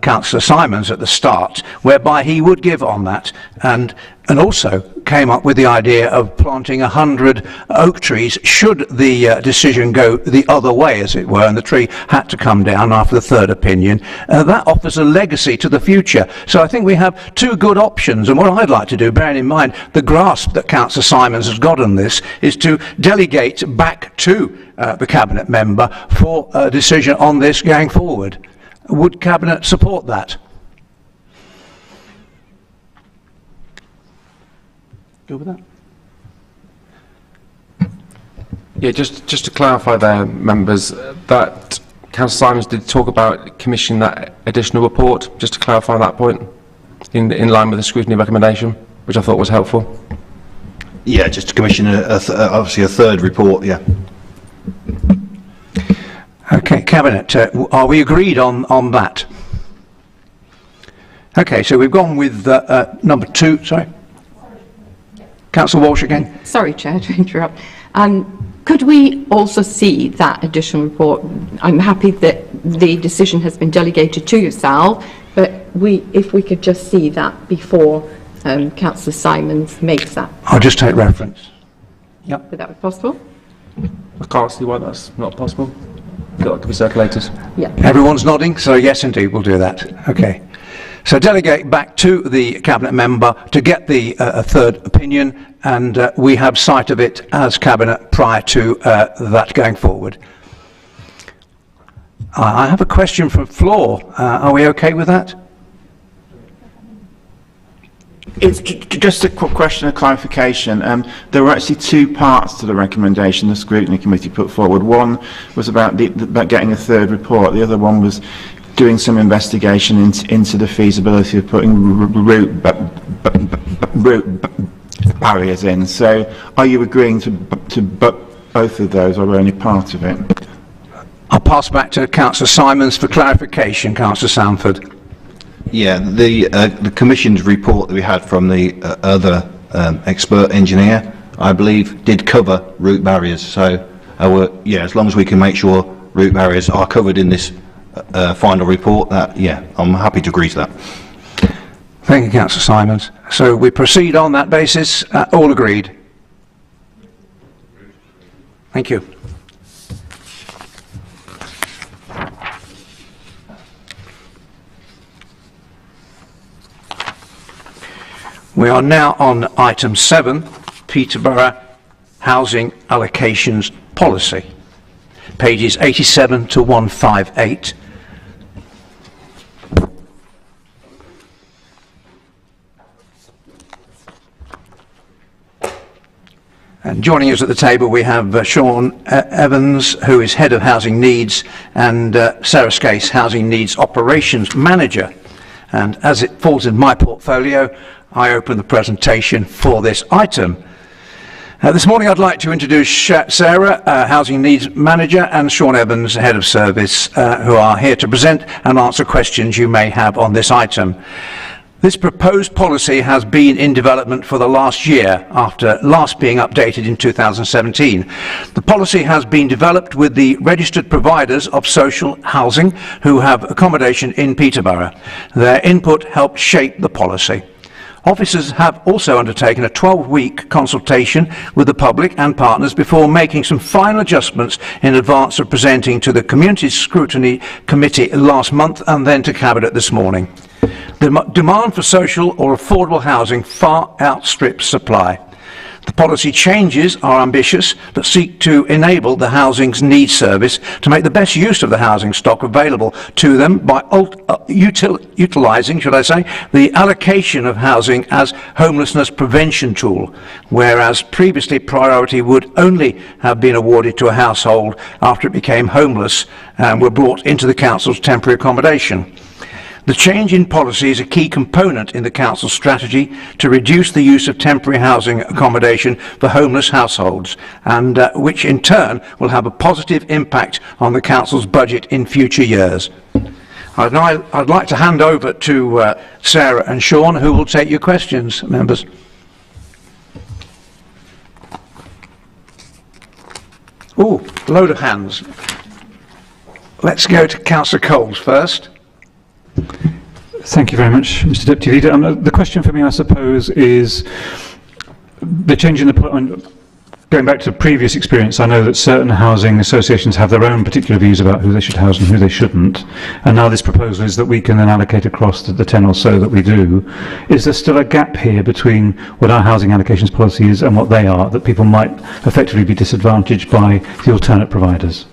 Councillor Simons at the start, whereby he would give on that, and also came up with the idea of planting 100 oak trees should the decision go the other way, as it were, and the tree had to come down after the third opinion. That offers a legacy to the future. So I think we have two good options, and what I'd like to do, bearing in mind the grasp that Councillor Simons has got on this, is to delegate back to the Cabinet member for a decision on this going forward. Would Cabinet support that? Go with that. Yeah, just to clarify there, members, that Councillor Simons did talk about commissioning that additional report, just to clarify that point, in line with the scrutiny recommendation, which I thought was helpful. Yeah, just to commission obviously a third report, yeah. Okay, Cabinet, are we agreed on that? Okay, so we've gone with number 2, sorry. Councillor Walsh again. Sorry, Chair, to interrupt. Could we also see that additional report? I'm happy that the decision has been delegated to yourself, but if we could just see that before Councillor Simons makes that. I'll just take reference. Yep. Would that be possible? I can't see why that's not possible. Got to be circulated. Yeah. Everyone's nodding, so yes, indeed, we'll do that. Okay. So delegate back to the Cabinet member to get the third opinion, and we have sight of it as Cabinet prior to that going forward. I have a question from floor. Are we okay with that? It's just a quick question of clarification. There were actually two parts to the recommendation the scrutiny committee put forward. One was about getting a third report. The other one was doing some investigation into the feasibility of putting route barriers in. So, are you agreeing to both of those, or only part of it? I'll pass back to Councillor Simons for clarification. Councillor Sanford. Yeah, the Commission's report that we had from the other expert engineer, I believe, did cover route barriers. So, yeah, as long as we can make sure route barriers are covered in this final report, yeah, I'm happy to agree to that. Thank you, Councillor Simons. So we proceed on that basis. All agreed? Thank you. We are now on item 7, Peterborough Housing Allocations Policy, pages 87 to 158. And joining us at the table we have Sean Evans, who is Head of Housing Needs, and Sarah Scase, Housing Needs Operations Manager. And as it falls in my portfolio, I open the presentation for this item. This morning I'd like to introduce Sarah, Housing Needs Manager, and Sean Evans, Head of Service, who are here to present and answer questions you may have on this item. This proposed policy has been in development for the last year, after last being updated in 2017. The policy has been developed with the registered providers of social housing who have accommodation in Peterborough. Their input helped shape the policy. Officers have also undertaken a 12-week consultation with the public and partners before making some final adjustments in advance of presenting to the Community Scrutiny Committee last month and then to Cabinet this morning. The demand for social or affordable housing far outstrips supply. The policy changes are ambitious but seek to enable the Housing Needs Service to make the best use of the housing stock available to them by utilising, should I say, the allocation of housing as homelessness prevention tool, whereas previously priority would only have been awarded to a household after it became homeless and were brought into the Council's temporary accommodation. The change in policy is a key component in the Council's strategy to reduce the use of temporary housing accommodation for homeless households, and which in turn will have a positive impact on the Council's budget in future years. I'd like to hand over to Sarah and Sean, who will take your questions, members. Oh, load of hands. Let's go to Councillor Coles first. Thank you very much, Mr. Deputy Leader. The question for me, I suppose, is the change in the... Going back to previous experience, I know that certain housing associations have their own particular views about who they should house and who they shouldn't. And now this proposal is that we can then allocate across the 10 or so that we do. Is there still a gap here between what our housing allocations policy is and what they are, that people might effectively be disadvantaged by the alternate providers?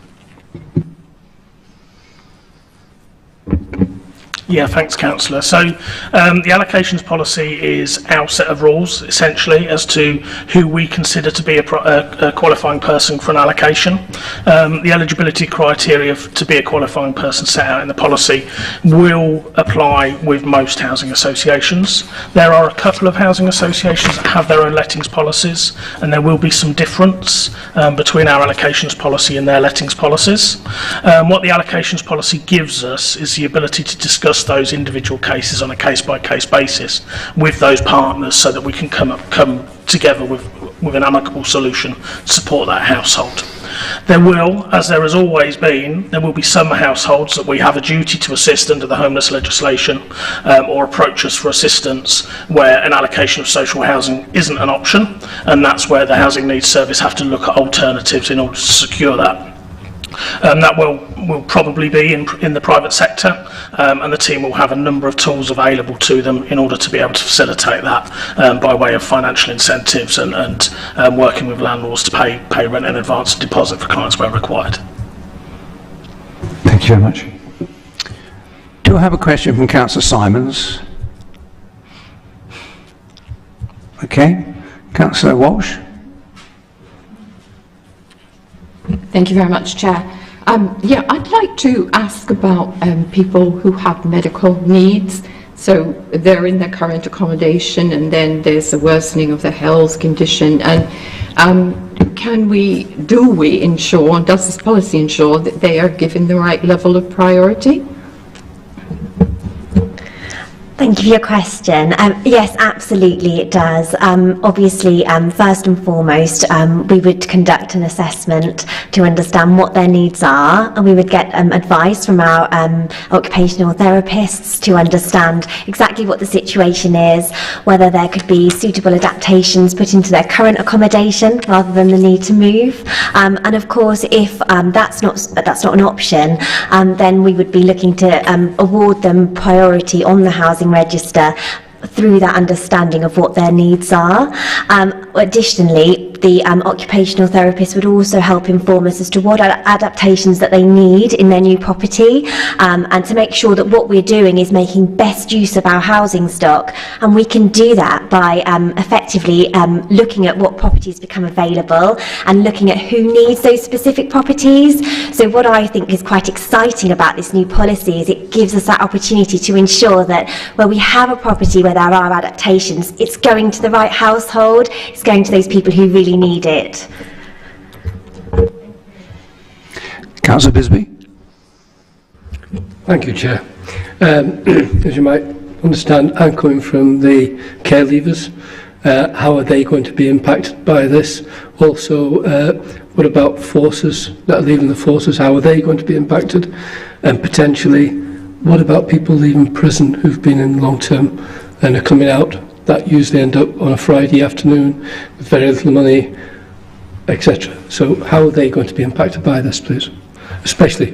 Yeah, thanks, Councillor. So the allocations policy is our set of rules, essentially, as to who we consider to be a qualifying person for an allocation. The eligibility criteria to be a qualifying person set out in the policy will apply with most housing associations. There are a couple of housing associations that have their own lettings policies, and there will be some difference between our allocations policy and their lettings policies. What the allocations policy gives us is the ability to discuss those individual cases on a case-by-case basis with those partners, so that we can come together with an amicable solution to support that household. There will, as there has always been, there will be some households that we have a duty to assist under the homeless legislation, or approach us for assistance where an allocation of social housing isn't an option, and that's where the Housing Needs Service have to look at alternatives in order to secure that. That will probably be in the private sector, and the team will have a number of tools available to them in order to be able to facilitate that by way of financial incentives and working with landlords to pay rent in advance and deposit for clients where required. Thank you very much. Do I have a question from Councillor Simons? Okay. Councillor Walsh. Thank you very much, Chair. Yeah, I'd like to ask about people who have medical needs. So they're in their current accommodation and then there's a worsening of their health condition. And do we ensure, does this policy ensure that they are given the right level of priority? Thank you for your question. Yes, absolutely it does. Obviously, first and foremost, we would conduct an assessment to understand what their needs are, and we would get advice from our occupational therapists to understand exactly what the situation is, whether there could be suitable adaptations put into their current accommodation rather than the need to move. And of course, if that's not an option, then we would be looking to award them priority on the housing register through that understanding of what their needs are. Additionally, the occupational therapist would also help inform us as to what adaptations that they need in their new property, and to make sure that what we're doing is making best use of our housing stock. And we can do that by effectively looking at what properties become available and looking at who needs those specific properties. So what I think is quite exciting about this new policy is it gives us that opportunity to ensure that where we have a property where there are adaptations, it's going to the right household, it's going to those people who really need it. Councillor Bisbee. Thank you, Chair. As you might understand, I'm coming from the care leavers. How are they going to be impacted by this? Also, what about forces that are leaving the forces? How are they going to be impacted? And potentially, what about people leaving prison who've been in long term and are coming out? That usually end up on a Friday afternoon with very little money, etc. So how are they going to be impacted by this, please? Especially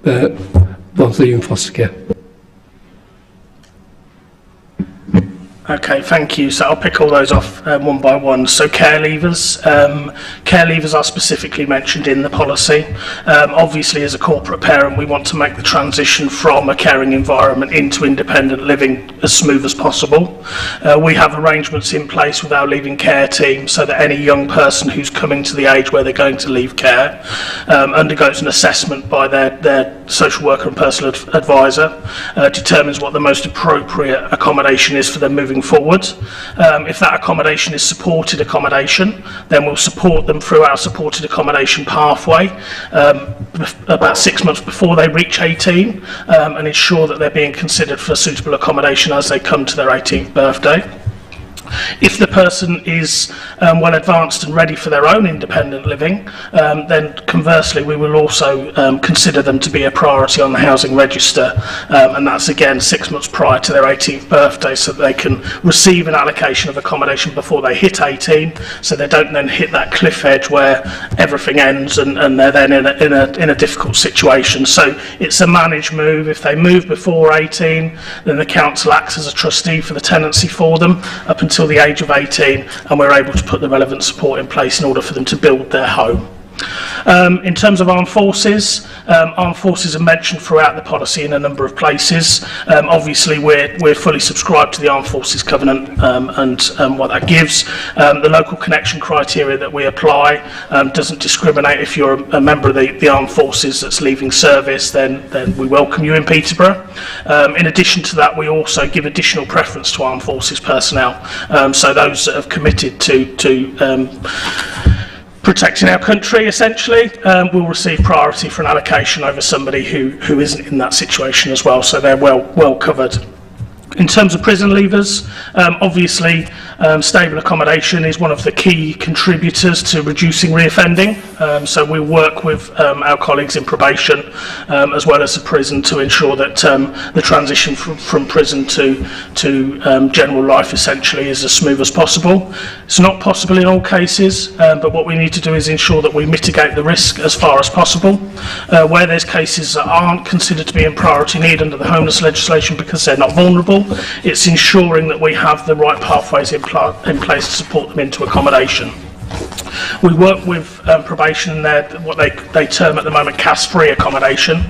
ones leaving foster care. Okay, thank you. So I'll pick all those off one by one. So care leavers. Care leavers are specifically mentioned in the policy. Obviously, as a corporate parent, we want to make the transition from a caring environment into independent living as smooth as possible. We have arrangements in place with our leaving care team so that any young person who's coming to the age where they're going to leave care undergoes an assessment by their social worker and personal advisor, determines what the most appropriate accommodation is for them moving forward. If that accommodation is supported accommodation, then we'll support them through our supported accommodation pathway about 6 months before they reach 18, and ensure that they're being considered for suitable accommodation as they come to their 18th birthday. If the person is well advanced and ready for their own independent living, then conversely we will also consider them to be a priority on the housing register, and that's again 6 months prior to their 18th birthday, so that they can receive an allocation of accommodation before they hit 18, so they don't then hit that cliff edge where everything ends and they're then in a difficult situation. So it's a managed move. If they move before 18, then the council acts as a trustee for the tenancy for them up until the age of 18, and we're able to put the relevant support in place in order for them to build their home. In terms of armed forces are mentioned throughout the policy in a number of places. Obviously we're fully subscribed to the Armed Forces Covenant and what that gives. The local connection criteria that we apply doesn't discriminate. If you're a member of the Armed Forces that's leaving service, then we welcome you in Peterborough. In addition to that, we also give additional preference to Armed Forces personnel. So those that have committed to protecting our country, essentially, will receive priority for an allocation over somebody who isn't in that situation as well, so they're well covered. In terms of prison leavers, obviously stable accommodation is one of the key contributors to reducing reoffending, so we work with our colleagues in probation as well as the prison to ensure that the transition from prison to general life essentially is as smooth as possible. It's not possible in all cases, but what we need to do is ensure that we mitigate the risk as far as possible. Where there's cases that aren't considered to be in priority need under the homeless legislation because they're not vulnerable, it's ensuring that we have the right pathways in place to support them into accommodation. We work with probation in their, what they term at the moment CAS-free accommodation,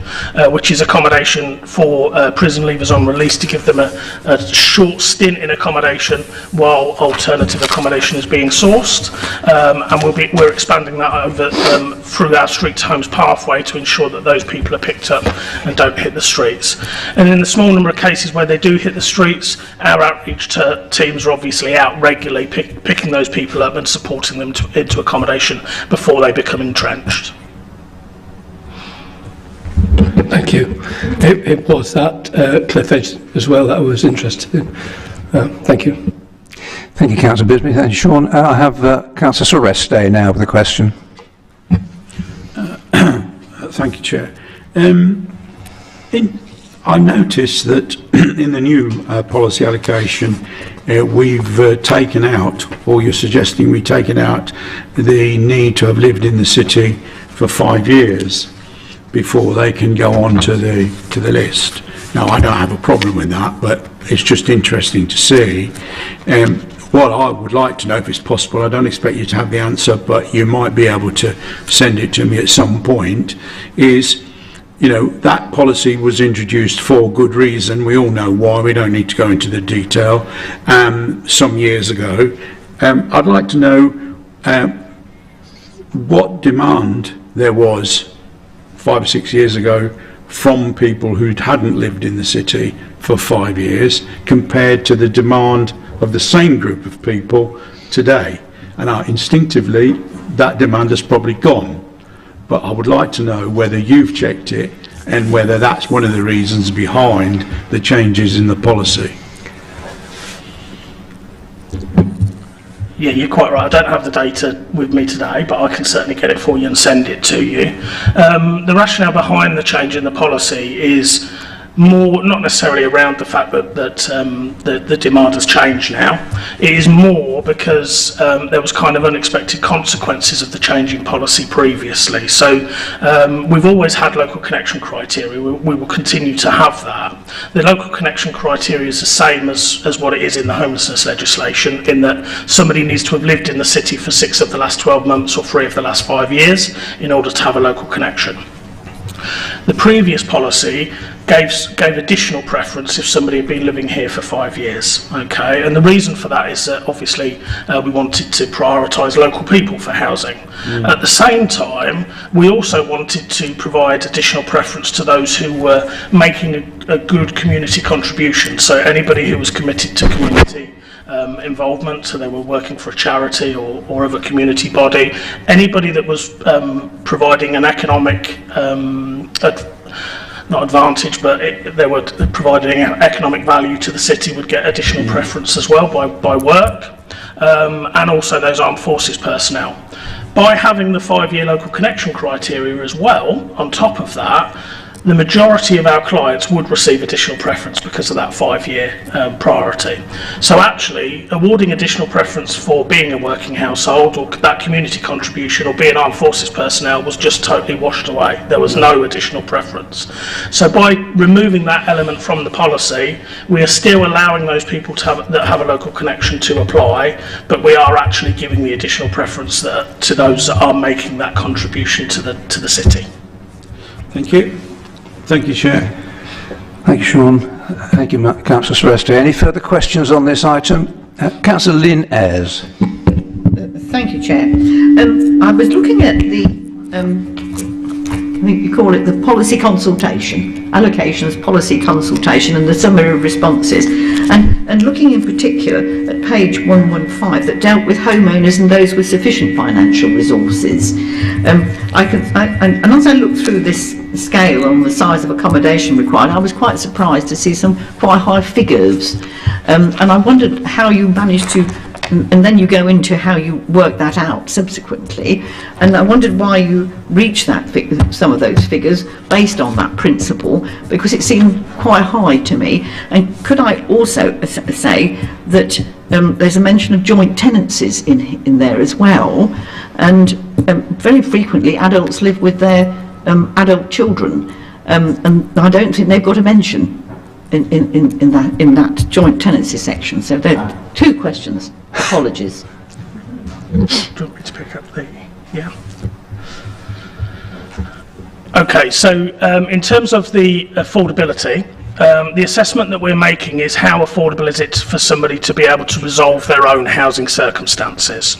which is accommodation for prison leavers on release to give them a short stint in accommodation while alternative accommodation is being sourced. And we're expanding that over through our Street to Homes pathway to ensure that those people are picked up and don't hit the streets. And in the small number of cases where they do hit the streets, our outreach teams are obviously out regularly picking those people up and supporting them into accommodation before they become entrenched. Thank you. It was that cliff edge as well that I was interested in. Thank you. Thank you, Councillor Bisbee. Thank you, Sean. I have Councillor Soreste now with a question. Thank you, Chair. I noticed that in the new policy allocation, we've taken out, or you're suggesting we've taken out, the need to have lived in the city for 5 years before they can go on to the list. Now, I don't have a problem with that, but it's just interesting to see. What I would like to know, if it's possible, I don't expect you to have the answer, but you might be able to send it to me at some point, is, you know, that policy was introduced for good reason. We all know why. We don't need to go into the detail. Some years ago, I'd like to know what demand there was 5 or 6 years ago from people who hadn't lived in the city for 5 years compared to the demand of the same group of people today. And instinctively, that demand has probably gone. But I would like to know whether you've checked it and whether that's one of the reasons behind the changes in the policy. Yeah, you're quite right. I don't have the data with me today, but I can certainly get it for you and send it to you. The rationale behind the change in the policy is more not necessarily around the fact that the demand has changed now. It is more because there was kind of unexpected consequences of the change in policy previously. So we've always had local connection criteria. We will continue to have that. The local connection criteria is the same as what it is in the homelessness legislation, in that somebody needs to have lived in the city for 6 of the last 12 months or 3 of the last 5 years in order to have a local connection. The previous policy gave additional preference if somebody had been living here for 5 years. Okay, and the reason for that is that obviously we wanted to prioritise local people for housing. At the same time, we also wanted to provide additional preference to those who were making a good community contribution. So anybody who was committed to community involvement, so they were working for a charity or of a community body, anybody that was providing an economic not advantage, but they were providing economic value to the city would get additional preference as well by work, and also those armed forces personnel. By having the 5-year local connection criteria as well, on top of that, the majority of our clients would receive additional preference because of that 5-year priority. So actually, awarding additional preference for being a working household or that community contribution or being armed forces personnel was just totally washed away. There was no additional preference. So by removing that element from the policy, we are still allowing those people that have a local connection to apply, but we are actually giving the additional preference to those that are making that contribution to the city. Thank you. Thank you, Chair. Thank you, Sean. Thank you, Councillor Soreste. Any further questions on this item? Councillor Lynn Ayres. Thank you, Chair. I was looking at the, I think you call it the policy consultation, allocations policy consultation and the summary of responses, and looking in particular at page 115 that dealt with homeowners and those with sufficient financial resources. And as I looked through this scale on the size of accommodation required, I was quite surprised to see some quite high figures, and I wondered how you managed to, and then you go into how you work that out subsequently, and I wondered why you reached that some of those figures based on that principle, because it seemed quite high to me. And could I also say that there's a mention of joint tenancies in there as well, and very frequently adults live with their adult children, and I don't think they've got a mention in that joint tenancy section. So there are 2 questions. Apologies. Do you want me to pick up the... Yeah. Okay, so in terms of the affordability, the assessment that we're making is how affordable is it for somebody to be able to resolve their own housing circumstances.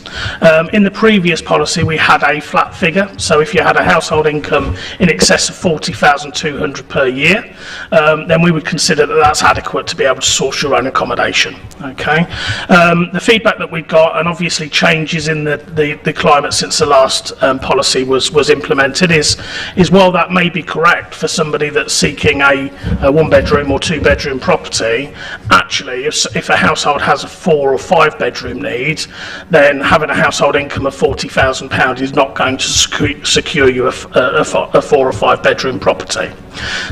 In the previous policy we had a flat figure, so if you had a household income in excess of $40,200 per year, then we would consider that that's adequate to be able to source your own accommodation. Okay. The feedback that we've got, and obviously changes in the climate since the last policy was implemented, is while that may be correct for somebody that's seeking a one-bedroom or two-bedroom property, actually if a household has a 4 or 5 bedroom need, then having a household income of £40,000 is not going to secure you a 4 or 5 bedroom property.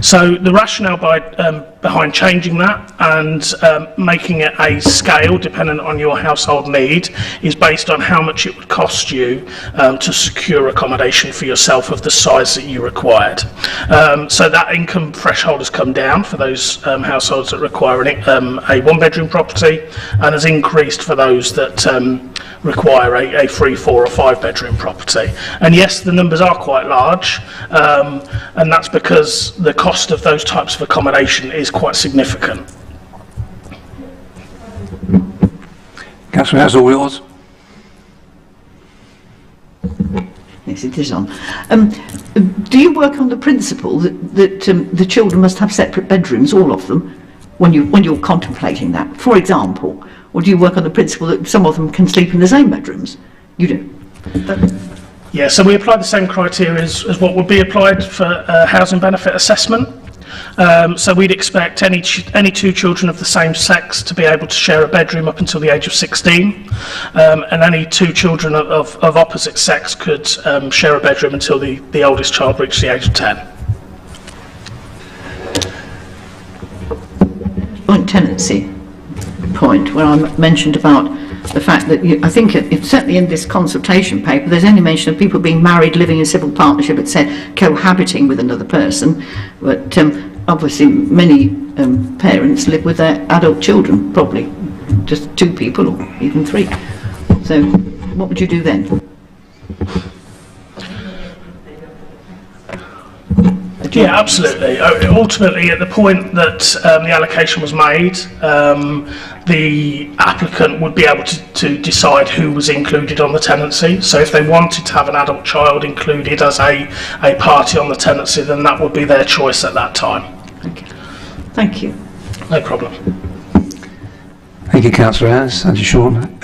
So the rationale behind changing that and making it a scale dependent on your household need is based on how much it would cost you to secure accommodation for yourself of the size that you required. So that income threshold has come down for those households that require a one-bedroom property, and has increased for those that require a 3, 4 or 5 bedroom property. And yes, the numbers are quite large, and that's because the cost of those types of accommodation is quite significant. Councillor House, all yours. Yes, it is on. Do you work on the principle that the children must have separate bedrooms, all of them, when you're contemplating that, for example? Or do you work on the principle that some of them can sleep in the same bedrooms? You do. Yeah, so we apply the same criteria as what would be applied for housing benefit assessment. So we'd expect any two children of the same sex to be able to share a bedroom up until the age of 16, and any two children of opposite sex could share a bedroom until the oldest child reached the age of 10. Joint tenancy point where I mentioned about the fact that I think it's certainly in this consultation paper there's only mention of people being married, living in civil partnership, etc., cohabiting with another person, but obviously many parents live with their adult children, probably just 2 people or even 3. So what would you do then? Yeah, absolutely. Ultimately, at the point that the allocation was made, the applicant would be able to decide who was included on the tenancy. So if they wanted to have an adult child included as a party on the tenancy, then that would be their choice at that time. Okay. Thank you. No problem. Thank you, Councillor House. Thank you, Sean.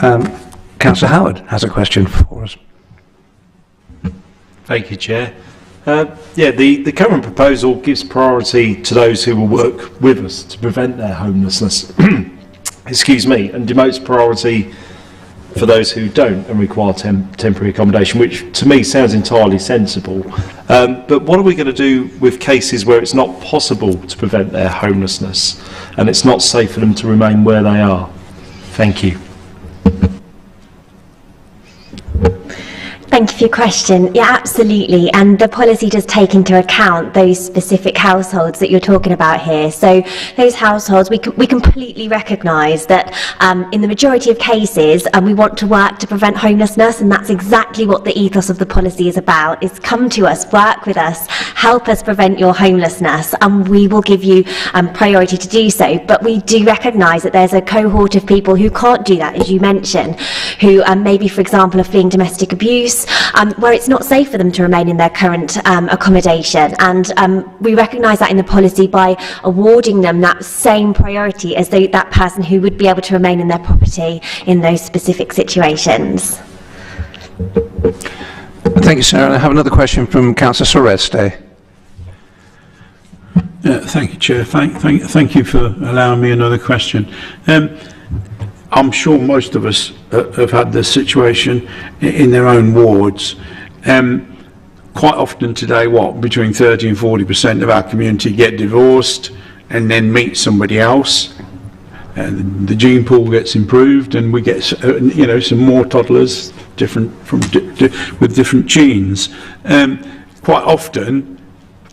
Councillor Howard has a question for us. Thank you, Chair. The current proposal gives priority to those who will work with us to prevent their homelessness, excuse me, and demotes priority for those who don't and require temporary accommodation, which to me sounds entirely sensible. But what are we going to do with cases where it's not possible to prevent their homelessness and it's not safe for them to remain where they are? Thank you. Thank you for your question. Yeah, absolutely. And the policy does take into account those specific households that you're talking about here. So those households, we completely recognise that in the majority of cases, we want to work to prevent homelessness, and that's exactly what the ethos of the policy is about, is come to us, work with us, help us prevent your homelessness, and we will give you priority to do so. But we do recognise that there's a cohort of people who can't do that, as you mentioned, who maybe, for example, are fleeing domestic abuse, where it's not safe for them to remain in their current accommodation, and we recognise that in the policy by awarding them that same priority as that person who would be able to remain in their property in those specific situations. Thank you, Sarah. I have another question from Councillor Soreste. Thank you, Chair. Thank you for allowing me another question. I'm sure most of us have had this situation in their own wards. Quite often today, between 30 and 40% of our community get divorced and then meet somebody else. And the gene pool gets improved, and we get some more toddlers with different genes. Quite often,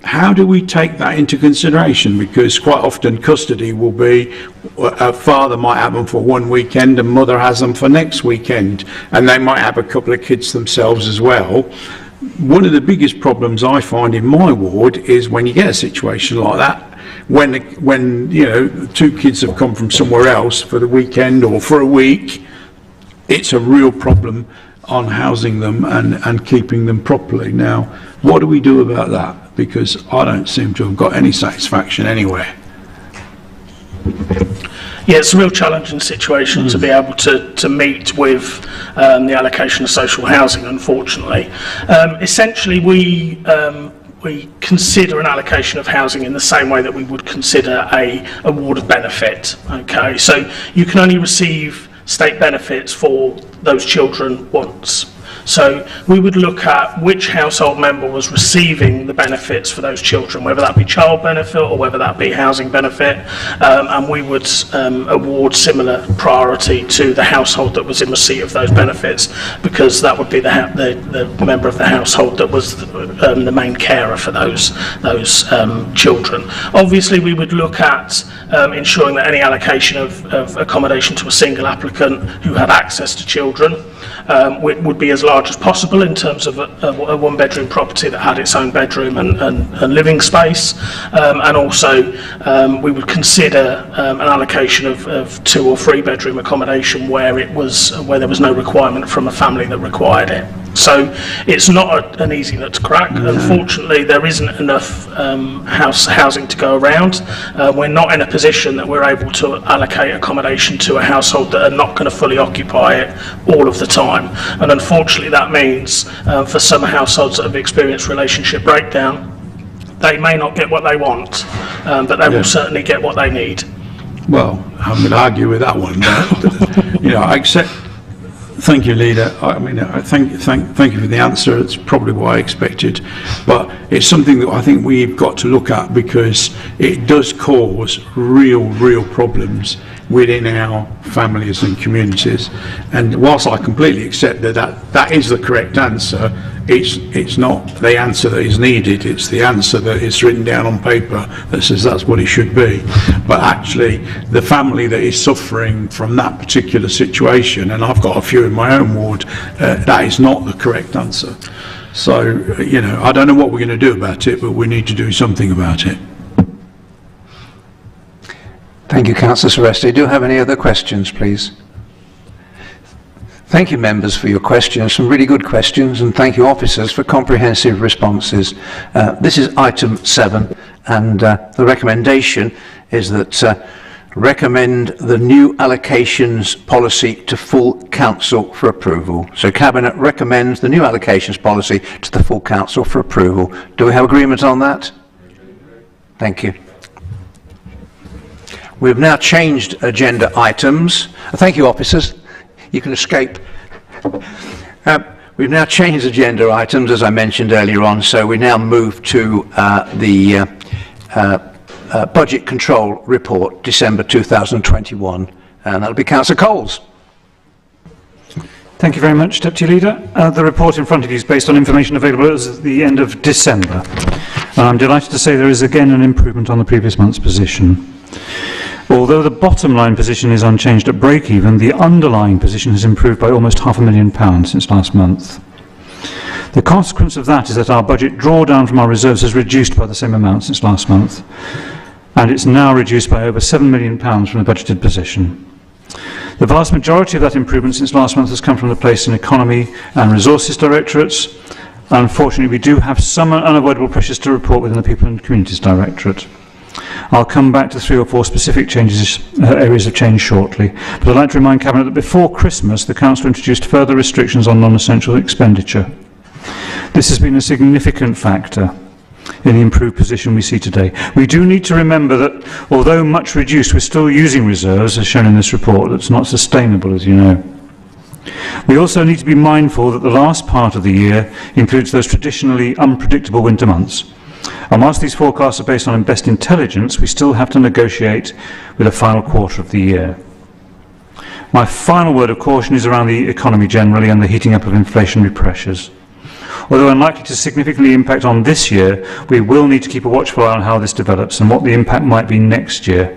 how do we take that into consideration? Because quite often custody will be, a father might have them for one weekend and mother has them for next weekend, and they might have a couple of kids themselves as well. One of the biggest problems I find in my ward is when you get a situation like that, when you know, 2 kids have come from somewhere else for the weekend or for a week, it's a real problem on housing them and keeping them properly. Now, what do we do about that? Because I don't seem to have got any satisfaction anywhere. Yeah, it's a real challenging situation to be able to meet with the allocation of social housing, unfortunately. Essentially, we consider an allocation of housing in the same way that we would consider a award of benefit. Okay, so you can only receive state benefits for those children once. So we would look at which household member was receiving the benefits for those children, whether that be child benefit or whether that be housing benefit, and we would award similar priority to the household that was in receipt of those benefits, because that would be the member of the household that was the main carer for those children. Obviously, we would look at ensuring that any allocation of accommodation to a single applicant who had access to children would be as large as possible in terms of a one-bedroom property that had its own bedroom and living space, and also we would consider an allocation of 2 or 3 bedroom accommodation where there was no requirement from a family that required it. So it's not an easy nut to crack. Unfortunately, there isn't enough housing to go around. We're not in a position that we're able to allocate accommodation to a household that are not going to fully occupy it all of the time. And unfortunately, that means for some households that have experienced relationship breakdown, they may not get what they want, but they will certainly get what they need. Well, I'm going to argue with that one, but you know, I accept. Thank you, Leader. I mean, thank you for the answer. It's probably what I expected, but it's something that I think we've got to look at, because it does cause real problems within our families and communities. And whilst I completely accept that is the correct answer, it's not the answer that is needed, it's the answer that is written down on paper that says that's what it should be. But actually, the family that is suffering from that particular situation, and I've got a few in my own ward, that is not the correct answer. So, you know, I don't know what we're going to do about it, but we need to do something about it. Thank you, Councillor Seresti. Do you have any other questions, please? Thank you, members, for your questions, some really good questions, and thank you, officers, for comprehensive responses. This is item 7, and the recommendation is that recommend the new allocations policy to full council for approval. So Cabinet recommends the new allocations policy to the full council for approval. Do we have agreement on that? Thank you. We've now changed agenda items. Thank you, officers. You can escape. We've now changed agenda items, as I mentioned earlier on, so we now move to the Budget Control Report, December 2021, and that'll be Councillor Coles. Thank you very much, Deputy Leader. The report in front of you is based on information available as at the end of December. I'm delighted to say there is again an improvement on the previous month's position. Although the bottom line position is unchanged at break-even, the underlying position has improved by almost £500,000 since last month. The consequence of that is that our budget drawdown from our reserves has reduced by the same amount since last month, and it's now reduced by over £7 million from the budgeted position. The vast majority of that improvement since last month has come from the Place and Economy and Resources Directorates. Unfortunately, we do have some unavoidable pressures to report within the People and Communities Directorate. I'll come back to 3 or 4 specific areas of change shortly, but I'd like to remind Cabinet that before Christmas the Council introduced further restrictions on non-essential expenditure. This has been a significant factor in the improved position we see today. We do need to remember that although much reduced, we're still using reserves, as shown in this report, that's not sustainable, as you know. We also need to be mindful that the last part of the year includes those traditionally unpredictable winter months. And whilst these forecasts are based on best intelligence, we still have to negotiate with the final quarter of the year. My final word of caution is around the economy generally and the heating up of inflationary pressures. Although unlikely to significantly impact on this year, we will need to keep a watchful eye on how this develops and what the impact might be next year,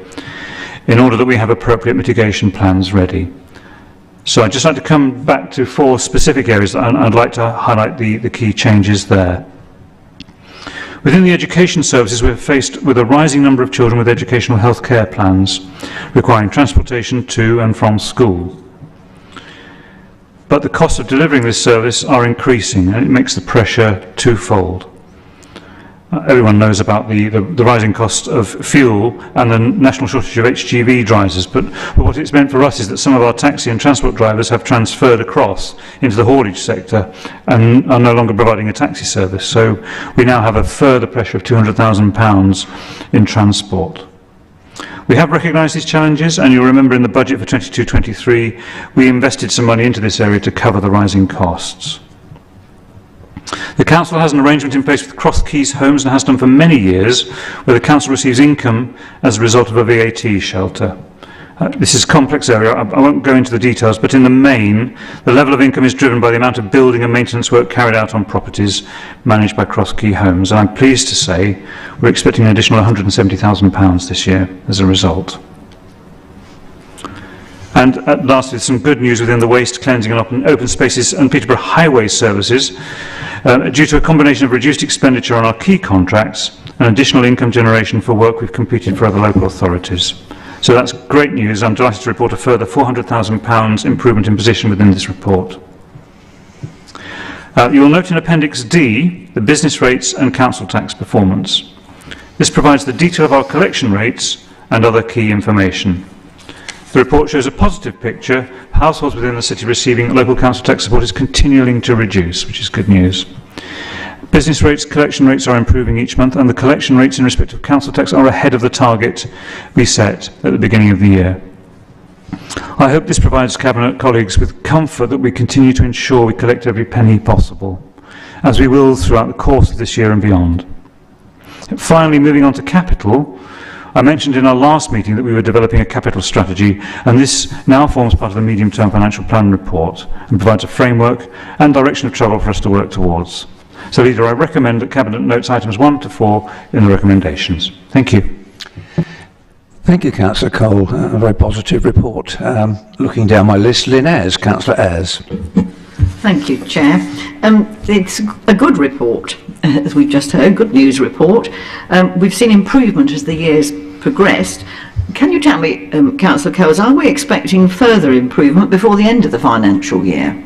in order that we have appropriate mitigation plans ready. So I'd just like to come back to 4 specific areas, and I'd like to highlight the key changes there. Within the education services, we're faced with a rising number of children with educational health care plans requiring transportation to and from school. But the costs of delivering this service are increasing, and it makes the pressure twofold. Everyone knows about the rising cost of fuel and the national shortage of HGV drivers, but what it's meant for us is that some of our taxi and transport drivers have transferred across into the haulage sector and are no longer providing a taxi service. So we now have a further pressure of £200,000 in transport. We have recognised these challenges, and you'll remember in the budget for 22-23 we invested some money into this area to cover the rising costs. The Council has an arrangement in place with Cross Keys Homes, and has done for many years, where the Council receives income as a result of a VAT shelter. This is a complex area, I won't go into the details, but in the main, the level of income is driven by the amount of building and maintenance work carried out on properties managed by Cross Key Homes, and I'm pleased to say we're expecting an additional £170,000 this year as a result. And lastly, some good news within the waste, cleansing and open spaces and Peterborough Highway services. Due to a combination of reduced expenditure on our key contracts and additional income generation for work we've completed for other local authorities. So that's great news. I'm delighted to report a further £400,000 improvement in position within this report. You will note in Appendix D the business rates and council tax performance. This provides the detail of our collection rates and other key information. The report shows a positive picture. Households within the city receiving local council tax support is continuing to reduce, which is good news. Business rates, collection rates are improving each month, and the collection rates in respect of council tax are ahead of the target we set at the beginning of the year. I hope this provides Cabinet colleagues with comfort that we continue to ensure we collect every penny possible, as we will throughout the course of this year and beyond. Finally, moving on to capital, I mentioned in our last meeting that we were developing a capital strategy, and this now forms part of the medium-term financial plan report and provides a framework and direction of travel for us to work towards. So, Leader, I recommend that Cabinet notes items 1 to 4 in the recommendations. Thank you. Thank you, Councillor Cole. A very positive report. Looking down my list, Lynn Ayres, Councillor Ayres. Thank you, Chair. It's a good report, as we've just heard, good news report. We've seen improvement as the years progressed. Can you tell me, Councillor Coles, are we expecting further improvement before the end of the financial year?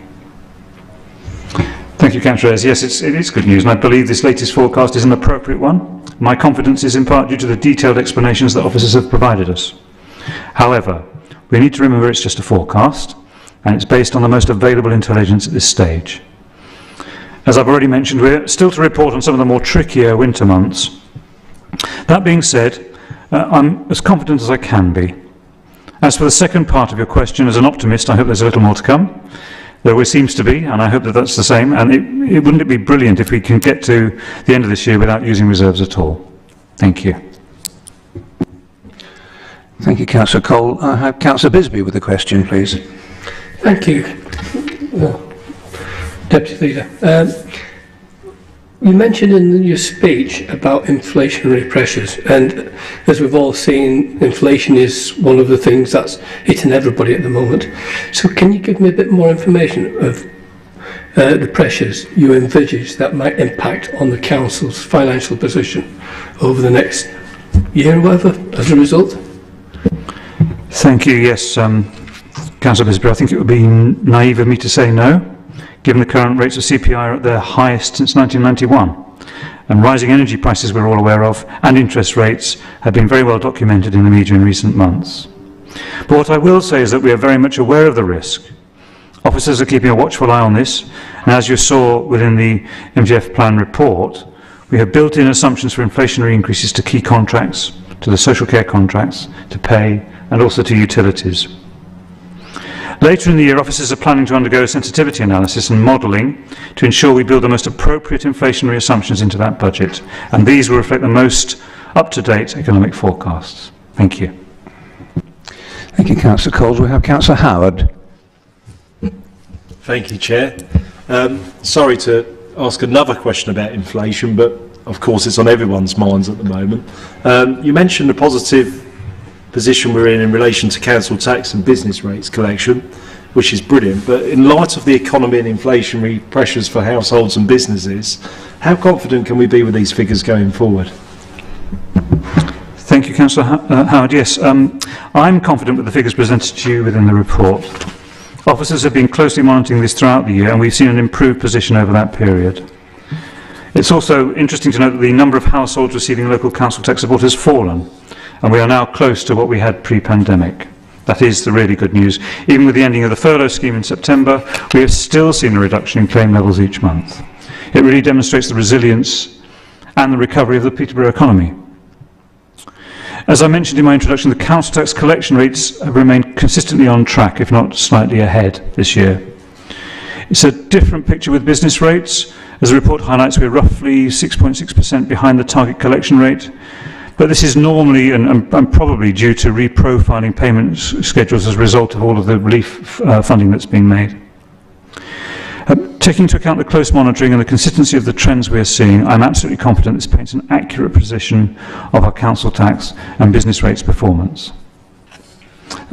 Thank you, Councillor Ayres. Yes, it is good news, and I believe this latest forecast is an appropriate one. My confidence is in part due to the detailed explanations that officers have provided us. However, we need to remember it's just a forecast, and it's based on the most available intelligence at this stage. As I've already mentioned, we're still to report on some of the more trickier winter months. That being said, I'm as confident as I can be. As for the second part of your question, as an optimist, I hope there's a little more to come. There always seems to be, and I hope that that's the same, and wouldn't it be brilliant if we can get to the end of this year without using reserves at all? Thank you. Thank you, Councillor Cole. I have Councillor Bisbee with a question, please. Thank you, Deputy Leader. You mentioned in your speech about inflationary pressures, and as we've all seen, inflation is one of the things that's hitting everybody at the moment. So can you give me a bit more information of the pressures you envisage that might impact on the Council's financial position over the next year or whatever as a result? Thank you. Yes, Councillor Bisbee, I think it would be naive of me to say no, given the current rates of CPI are at their highest since 1991. And rising energy prices we're all aware of, and interest rates have been very well documented in the media in recent months. But what I will say is that we are very much aware of the risk. Officers are keeping a watchful eye on this, and as you saw within the MGF plan report, we have built in assumptions for inflationary increases to key contracts, to the social care contracts, to pay, and also to utilities. Later in the year, officers are planning to undergo a sensitivity analysis and modelling to ensure we build the most appropriate inflationary assumptions into that budget, and these will reflect the most up-to-date economic forecasts. Thank you. Thank you, Councillor Coles. We have Councillor Howard. Thank you, Chair. Sorry to ask another question about inflation, but of course it's on everyone's minds at the moment. You mentioned the positive position we're in relation to council tax and business rates collection, which is brilliant, but in light of the economy and inflationary pressures for households and businesses, how confident can we be with these figures going forward? Thank you, Councillor Howard. Yes, I'm confident with the figures presented to you within the report. Officers have been closely monitoring this throughout the year, and we've seen an improved position over that period. It's also interesting to note that the number of households receiving local council tax support has fallen, and we are now close to what we had pre-pandemic. That is the really good news. Even with the ending of the furlough scheme in September, we have still seen a reduction in claim levels each month. It really demonstrates the resilience and the recovery of the Peterborough economy. As I mentioned in my introduction, the council tax collection rates have remained consistently on track, if not slightly ahead this year. It's a different picture with business rates. As the report highlights, we're roughly 6.6% behind the target collection rate, but this is normally and probably due to reprofiling payment schedules as a result of all of the relief funding that's being made. Taking into account the close monitoring and the consistency of the trends we are seeing, I'm absolutely confident this paints an accurate position of our council tax and business rates performance.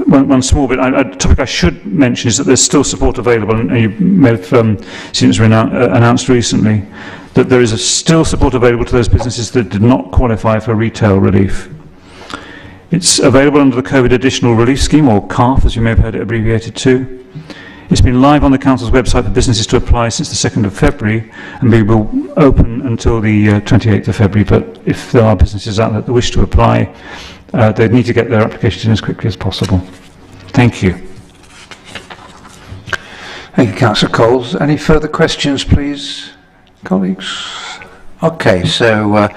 One small bit, a topic I should mention is that there's still support available, and you may have seen it was announced recently, that there is still support available to those businesses that did not qualify for retail relief. It's available under the COVID Additional Relief Scheme, or CARF, as you may have heard it abbreviated to. It's been live on the Council's website for businesses to apply since the 2nd of February, and we will open until the 28th of February, but if there are businesses out there that wish to apply, they need to get their applications in as quickly as possible. Thank you. Thank you, Councillor Coles. Any further questions, please, colleagues? Okay, so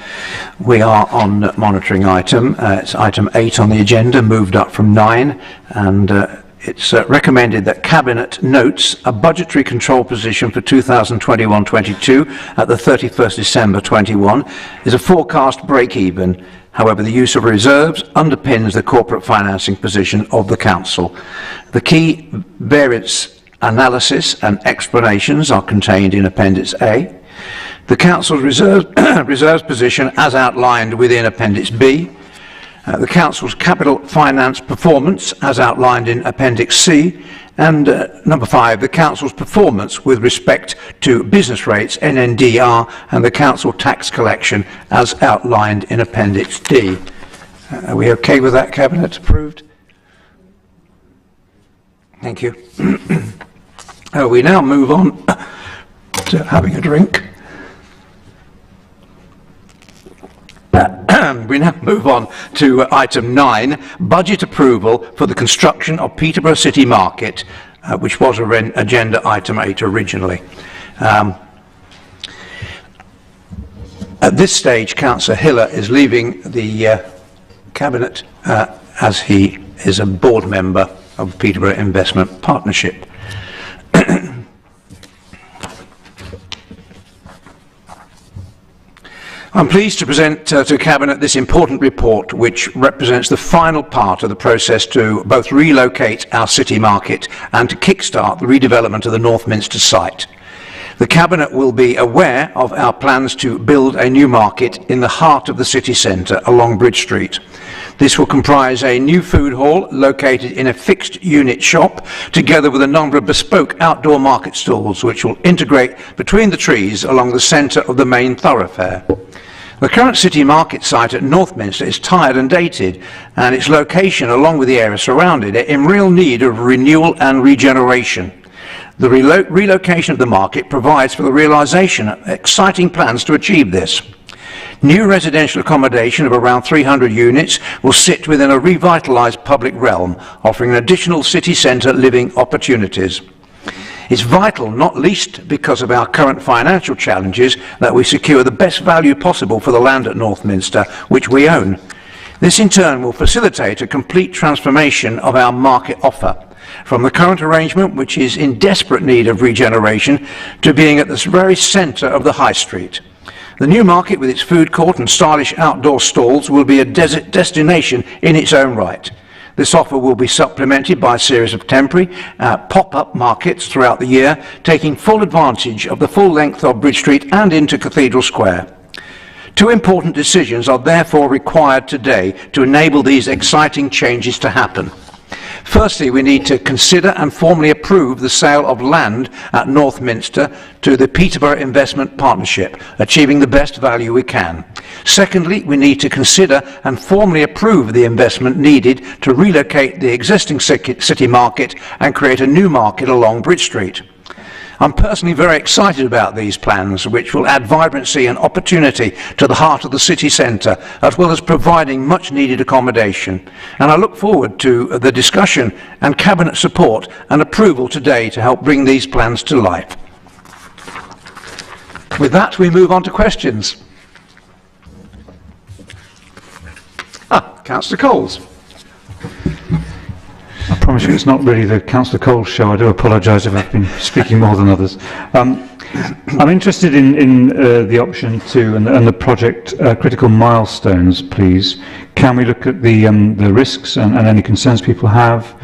we are on monitoring item. It's item 8 on the agenda, moved up from 9, and it's recommended that Cabinet notes a budgetary control position for 2021-22 at the 31st December 21 is a forecast break-even. However, the use of reserves underpins the corporate financing position of the Council. The key variance analysis and explanations are contained in Appendix A. The Council's reserves position as outlined within Appendix B. The Council's capital finance performance as outlined in Appendix C, and number 5, the Council's performance with respect to business rates, NNDR, and the Council tax collection as outlined in Appendix D. Are we okay with that, Cabinet? Approved? Thank you. We now move on to having a drink. We now move on to item 9, budget approval for the construction of Peterborough City Market, which was agenda item 8 originally. At this stage, Councillor Hiller is leaving the Cabinet as he is a board member of Peterborough Investment Partnership. I'm pleased to present to Cabinet this important report, which represents the final part of the process to both relocate our city market and to kickstart the redevelopment of the Northminster site. The Cabinet will be aware of our plans to build a new market in the heart of the city centre along Bridge Street. This will comprise a new food hall located in a fixed unit shop, together with a number of bespoke outdoor market stalls which will integrate between the trees along the centre of the main thoroughfare. The current city market site at Northminster is tired and dated, and its location, along with the area surrounding it, in real need of renewal and regeneration. The relocation of the market provides for the realisation of exciting plans to achieve this. New residential accommodation of around 300 units will sit within a revitalised public realm, offering an additional city centre living opportunities. It's vital, not least because of our current financial challenges, that we secure the best value possible for the land at Northminster, which we own. This in turn will facilitate a complete transformation of our market offer, from the current arrangement, which is in desperate need of regeneration, to being at the very centre of the high street. The new market, with its food court and stylish outdoor stalls, will be a destination in its own right. This offer will be supplemented by a series of temporary pop-up markets throughout the year, taking full advantage of the full length of Bridge Street and into Cathedral Square. Two important decisions are therefore required today to enable these exciting changes to happen. Firstly, we need to consider and formally approve the sale of land at Northminster to the Peterborough Investment Partnership, achieving the best value we can. Secondly, we need to consider and formally approve the investment needed to relocate the existing city market and create a new market along Bridge Street. I'm personally very excited about these plans, which will add vibrancy and opportunity to the heart of the city centre, as well as providing much needed accommodation. And I look forward to the discussion and Cabinet support and approval today to help bring these plans to life. With that, we move on to questions. Councillor Coles. I promise you it's not really the Councillor Coles show. I do apologise if I've been speaking more than others. I'm interested in the option 2 and the project critical milestones, please. Can we look at the risks and any concerns people have,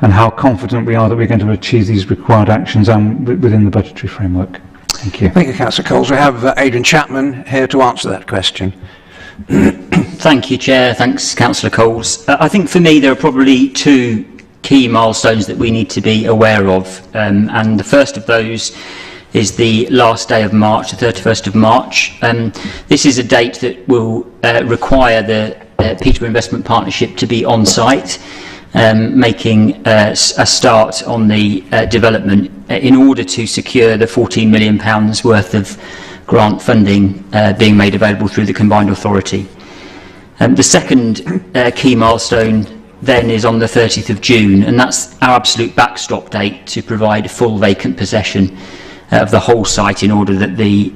and how confident we are that we're going to achieve these required actions and within the budgetary framework? Thank you. Thank you, Councillor Coles. We have Adrian Chapman here to answer that question. Thank you, Chair. Thanks, Councillor Coles. I think for me there are probably two key milestones that we need to be aware of, and the first of those is the last day of March, the 31st of March. This is a date that will require the Peterborough Investment Partnership to be on site, making a start on the development in order to secure the £14 million worth of grant funding being made available through the combined authority. The second key milestone then is on the 30th of June, and that's our absolute backstop date to provide full vacant possession of the whole site in order that the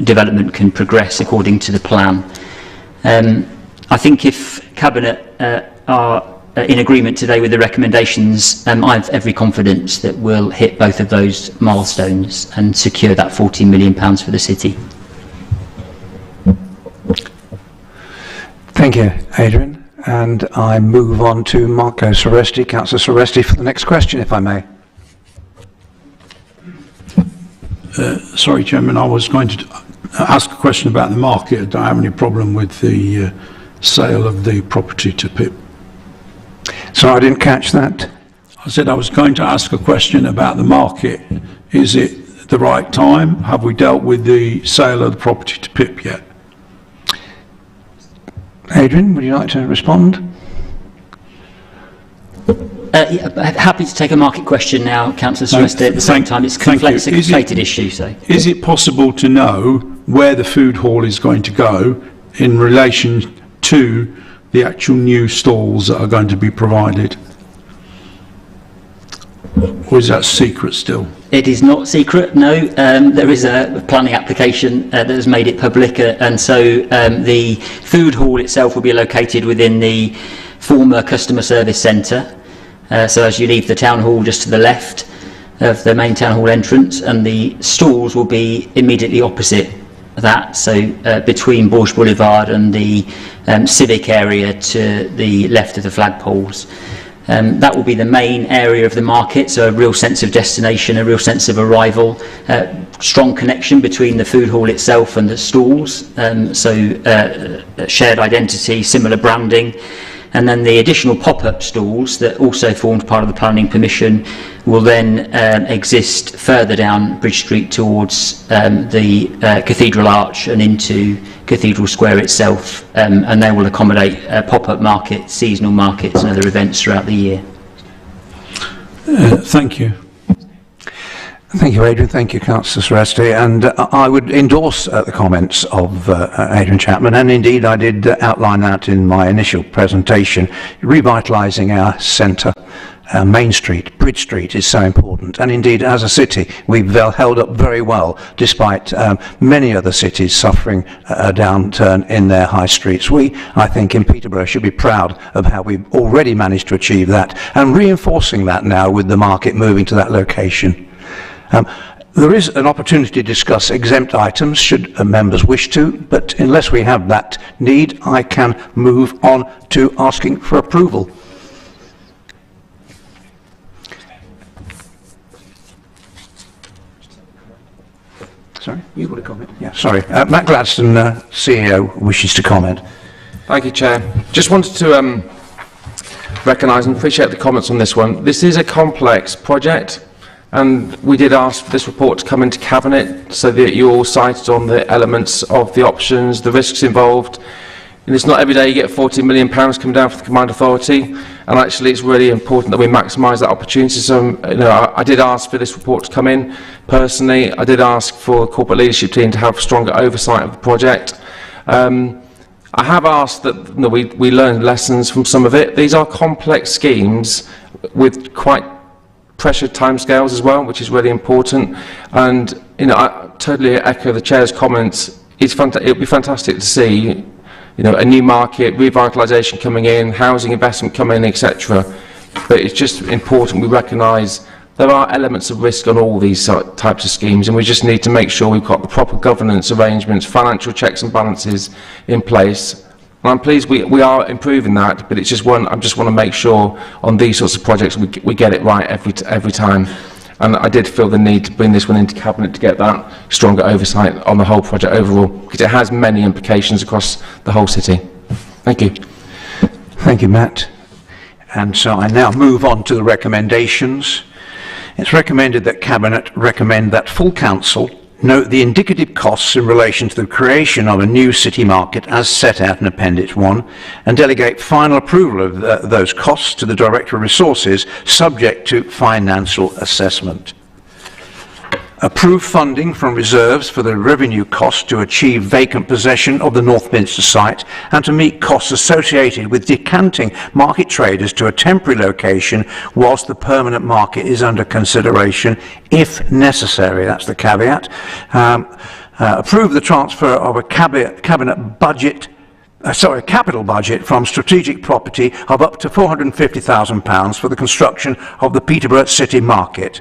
development can progress according to the plan. I think if Cabinet are in agreement today with the recommendations, I have every confidence that we'll hit both of those milestones and secure that £14 million for the city. Thank you, Adrian. And I move on to Marco Soresti, Councillor Soresti, for the next question, if I may. Sorry, Chairman, I was going to ask a question about the market. I don't have any problem with the sale of the property to PIP. Sorry, I didn't catch that. I said I was going to ask a question about the market. Is it the right time? Have we dealt with the sale of the property to PIP yet? Adrian, would you like to respond? Yeah, happy to take a market question now, Councillor Soresti. At the same time, it's a conflated issue. So, is it possible to know where the food hall is going to go in relation to the actual new stalls that are going to be provided? Or is that secret still? It is not secret, no. There is a planning application that has made it public, and so the food hall itself will be located within the former customer service centre. So as you leave the town hall just to the left of the main town hall entrance, and the stalls will be immediately opposite that, so between Borges Boulevard and the civic area to the left of the flagpoles. That will be the main area of the market, so a real sense of destination, a real sense of arrival, strong connection between the food hall itself and the stalls, shared identity, similar branding. And then the additional pop-up stalls that also formed part of the planning permission will then exist further down Bridge Street towards the Cathedral Arch and into Cathedral Square itself, and they will accommodate pop-up markets, seasonal markets and other events throughout the year. Thank you. Thank you, Adrian. Thank you, Councillor Soresti. And I would endorse the comments of Adrian Chapman, and indeed I did outline that in my initial presentation. Revitalising our centre, Main Street, Bridge Street is so important, and indeed as a city we've held up very well despite many other cities suffering a downturn in their high streets. We, I think, in Peterborough should be proud of how we've already managed to achieve that, and reinforcing that now with the market moving to that location. There is an opportunity to discuss exempt items should members wish to, but unless we have that need, I can move on to asking for approval. Sorry, you want to comment? Yeah, sorry. Matt Gladstone, CEO, wishes to comment. Thank you, Chair. Just wanted to recognise and appreciate the comments on this one. This is a complex project, and we did ask for this report to come into Cabinet so that you all cited on the elements of the options, the risks involved. And it's not every day you get £14 million coming down from the Combined Authority, and actually it's really important that we maximise that opportunity. So, I did ask for this report to come in. Personally, I did ask for the corporate leadership team to have stronger oversight of the project. I have asked that we learn lessons from some of it. These are complex schemes with quite pressured timescales as well, which is really important. And I totally echo the Chair's comments. It would be fantastic to see a new market, revitalisation coming in, housing investment coming in, etc. But it's just important we recognise there are elements of risk on all these types of schemes, and we just need to make sure we've got the proper governance arrangements, financial checks and balances in place. And I'm pleased we are improving that, but it's just I just want to make sure on these sorts of projects we get it right every time. And I did feel the need to bring this one into Cabinet to get that stronger oversight on the whole project overall, because it has many implications across the whole city. Thank you. Thank you, Matt. And so I now move on to the recommendations. It's recommended that Cabinet recommend that full council note the indicative costs in relation to the creation of a new city market as set out in Appendix 1 and delegate final approval of those costs to the Director of Resources subject to financial assessment. Approve funding from reserves for the revenue cost to achieve vacant possession of the Northminster site and to meet costs associated with decanting market traders to a temporary location whilst the permanent market is under consideration, if necessary. That's the caveat. Approve the transfer of a capital budget from strategic property of up to £450,000 for the construction of the Peterborough City Market.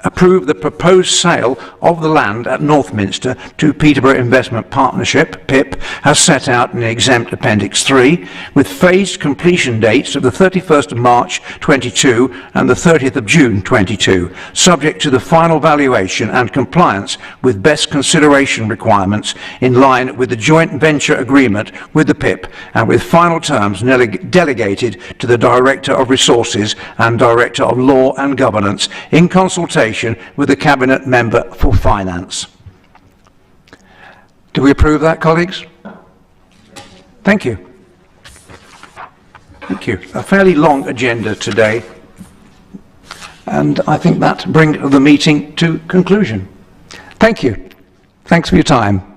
Approve the proposed sale of the land at Northminster to Peterborough Investment Partnership, PIP, as set out in the exempt Appendix 3, with phased completion dates of the 31st of March 22 and the 30th of June 22, subject to the final valuation and compliance with best consideration requirements in line with the joint venture agreement with the PIP and with final terms delegated to the Director of Resources and Director of Law and Governance in consultation with the Cabinet Member for Finance. Do we approve that, colleagues? Thank you. Thank you. A fairly long agenda today, and I think that brings the meeting to conclusion. Thank you. Thanks for your time.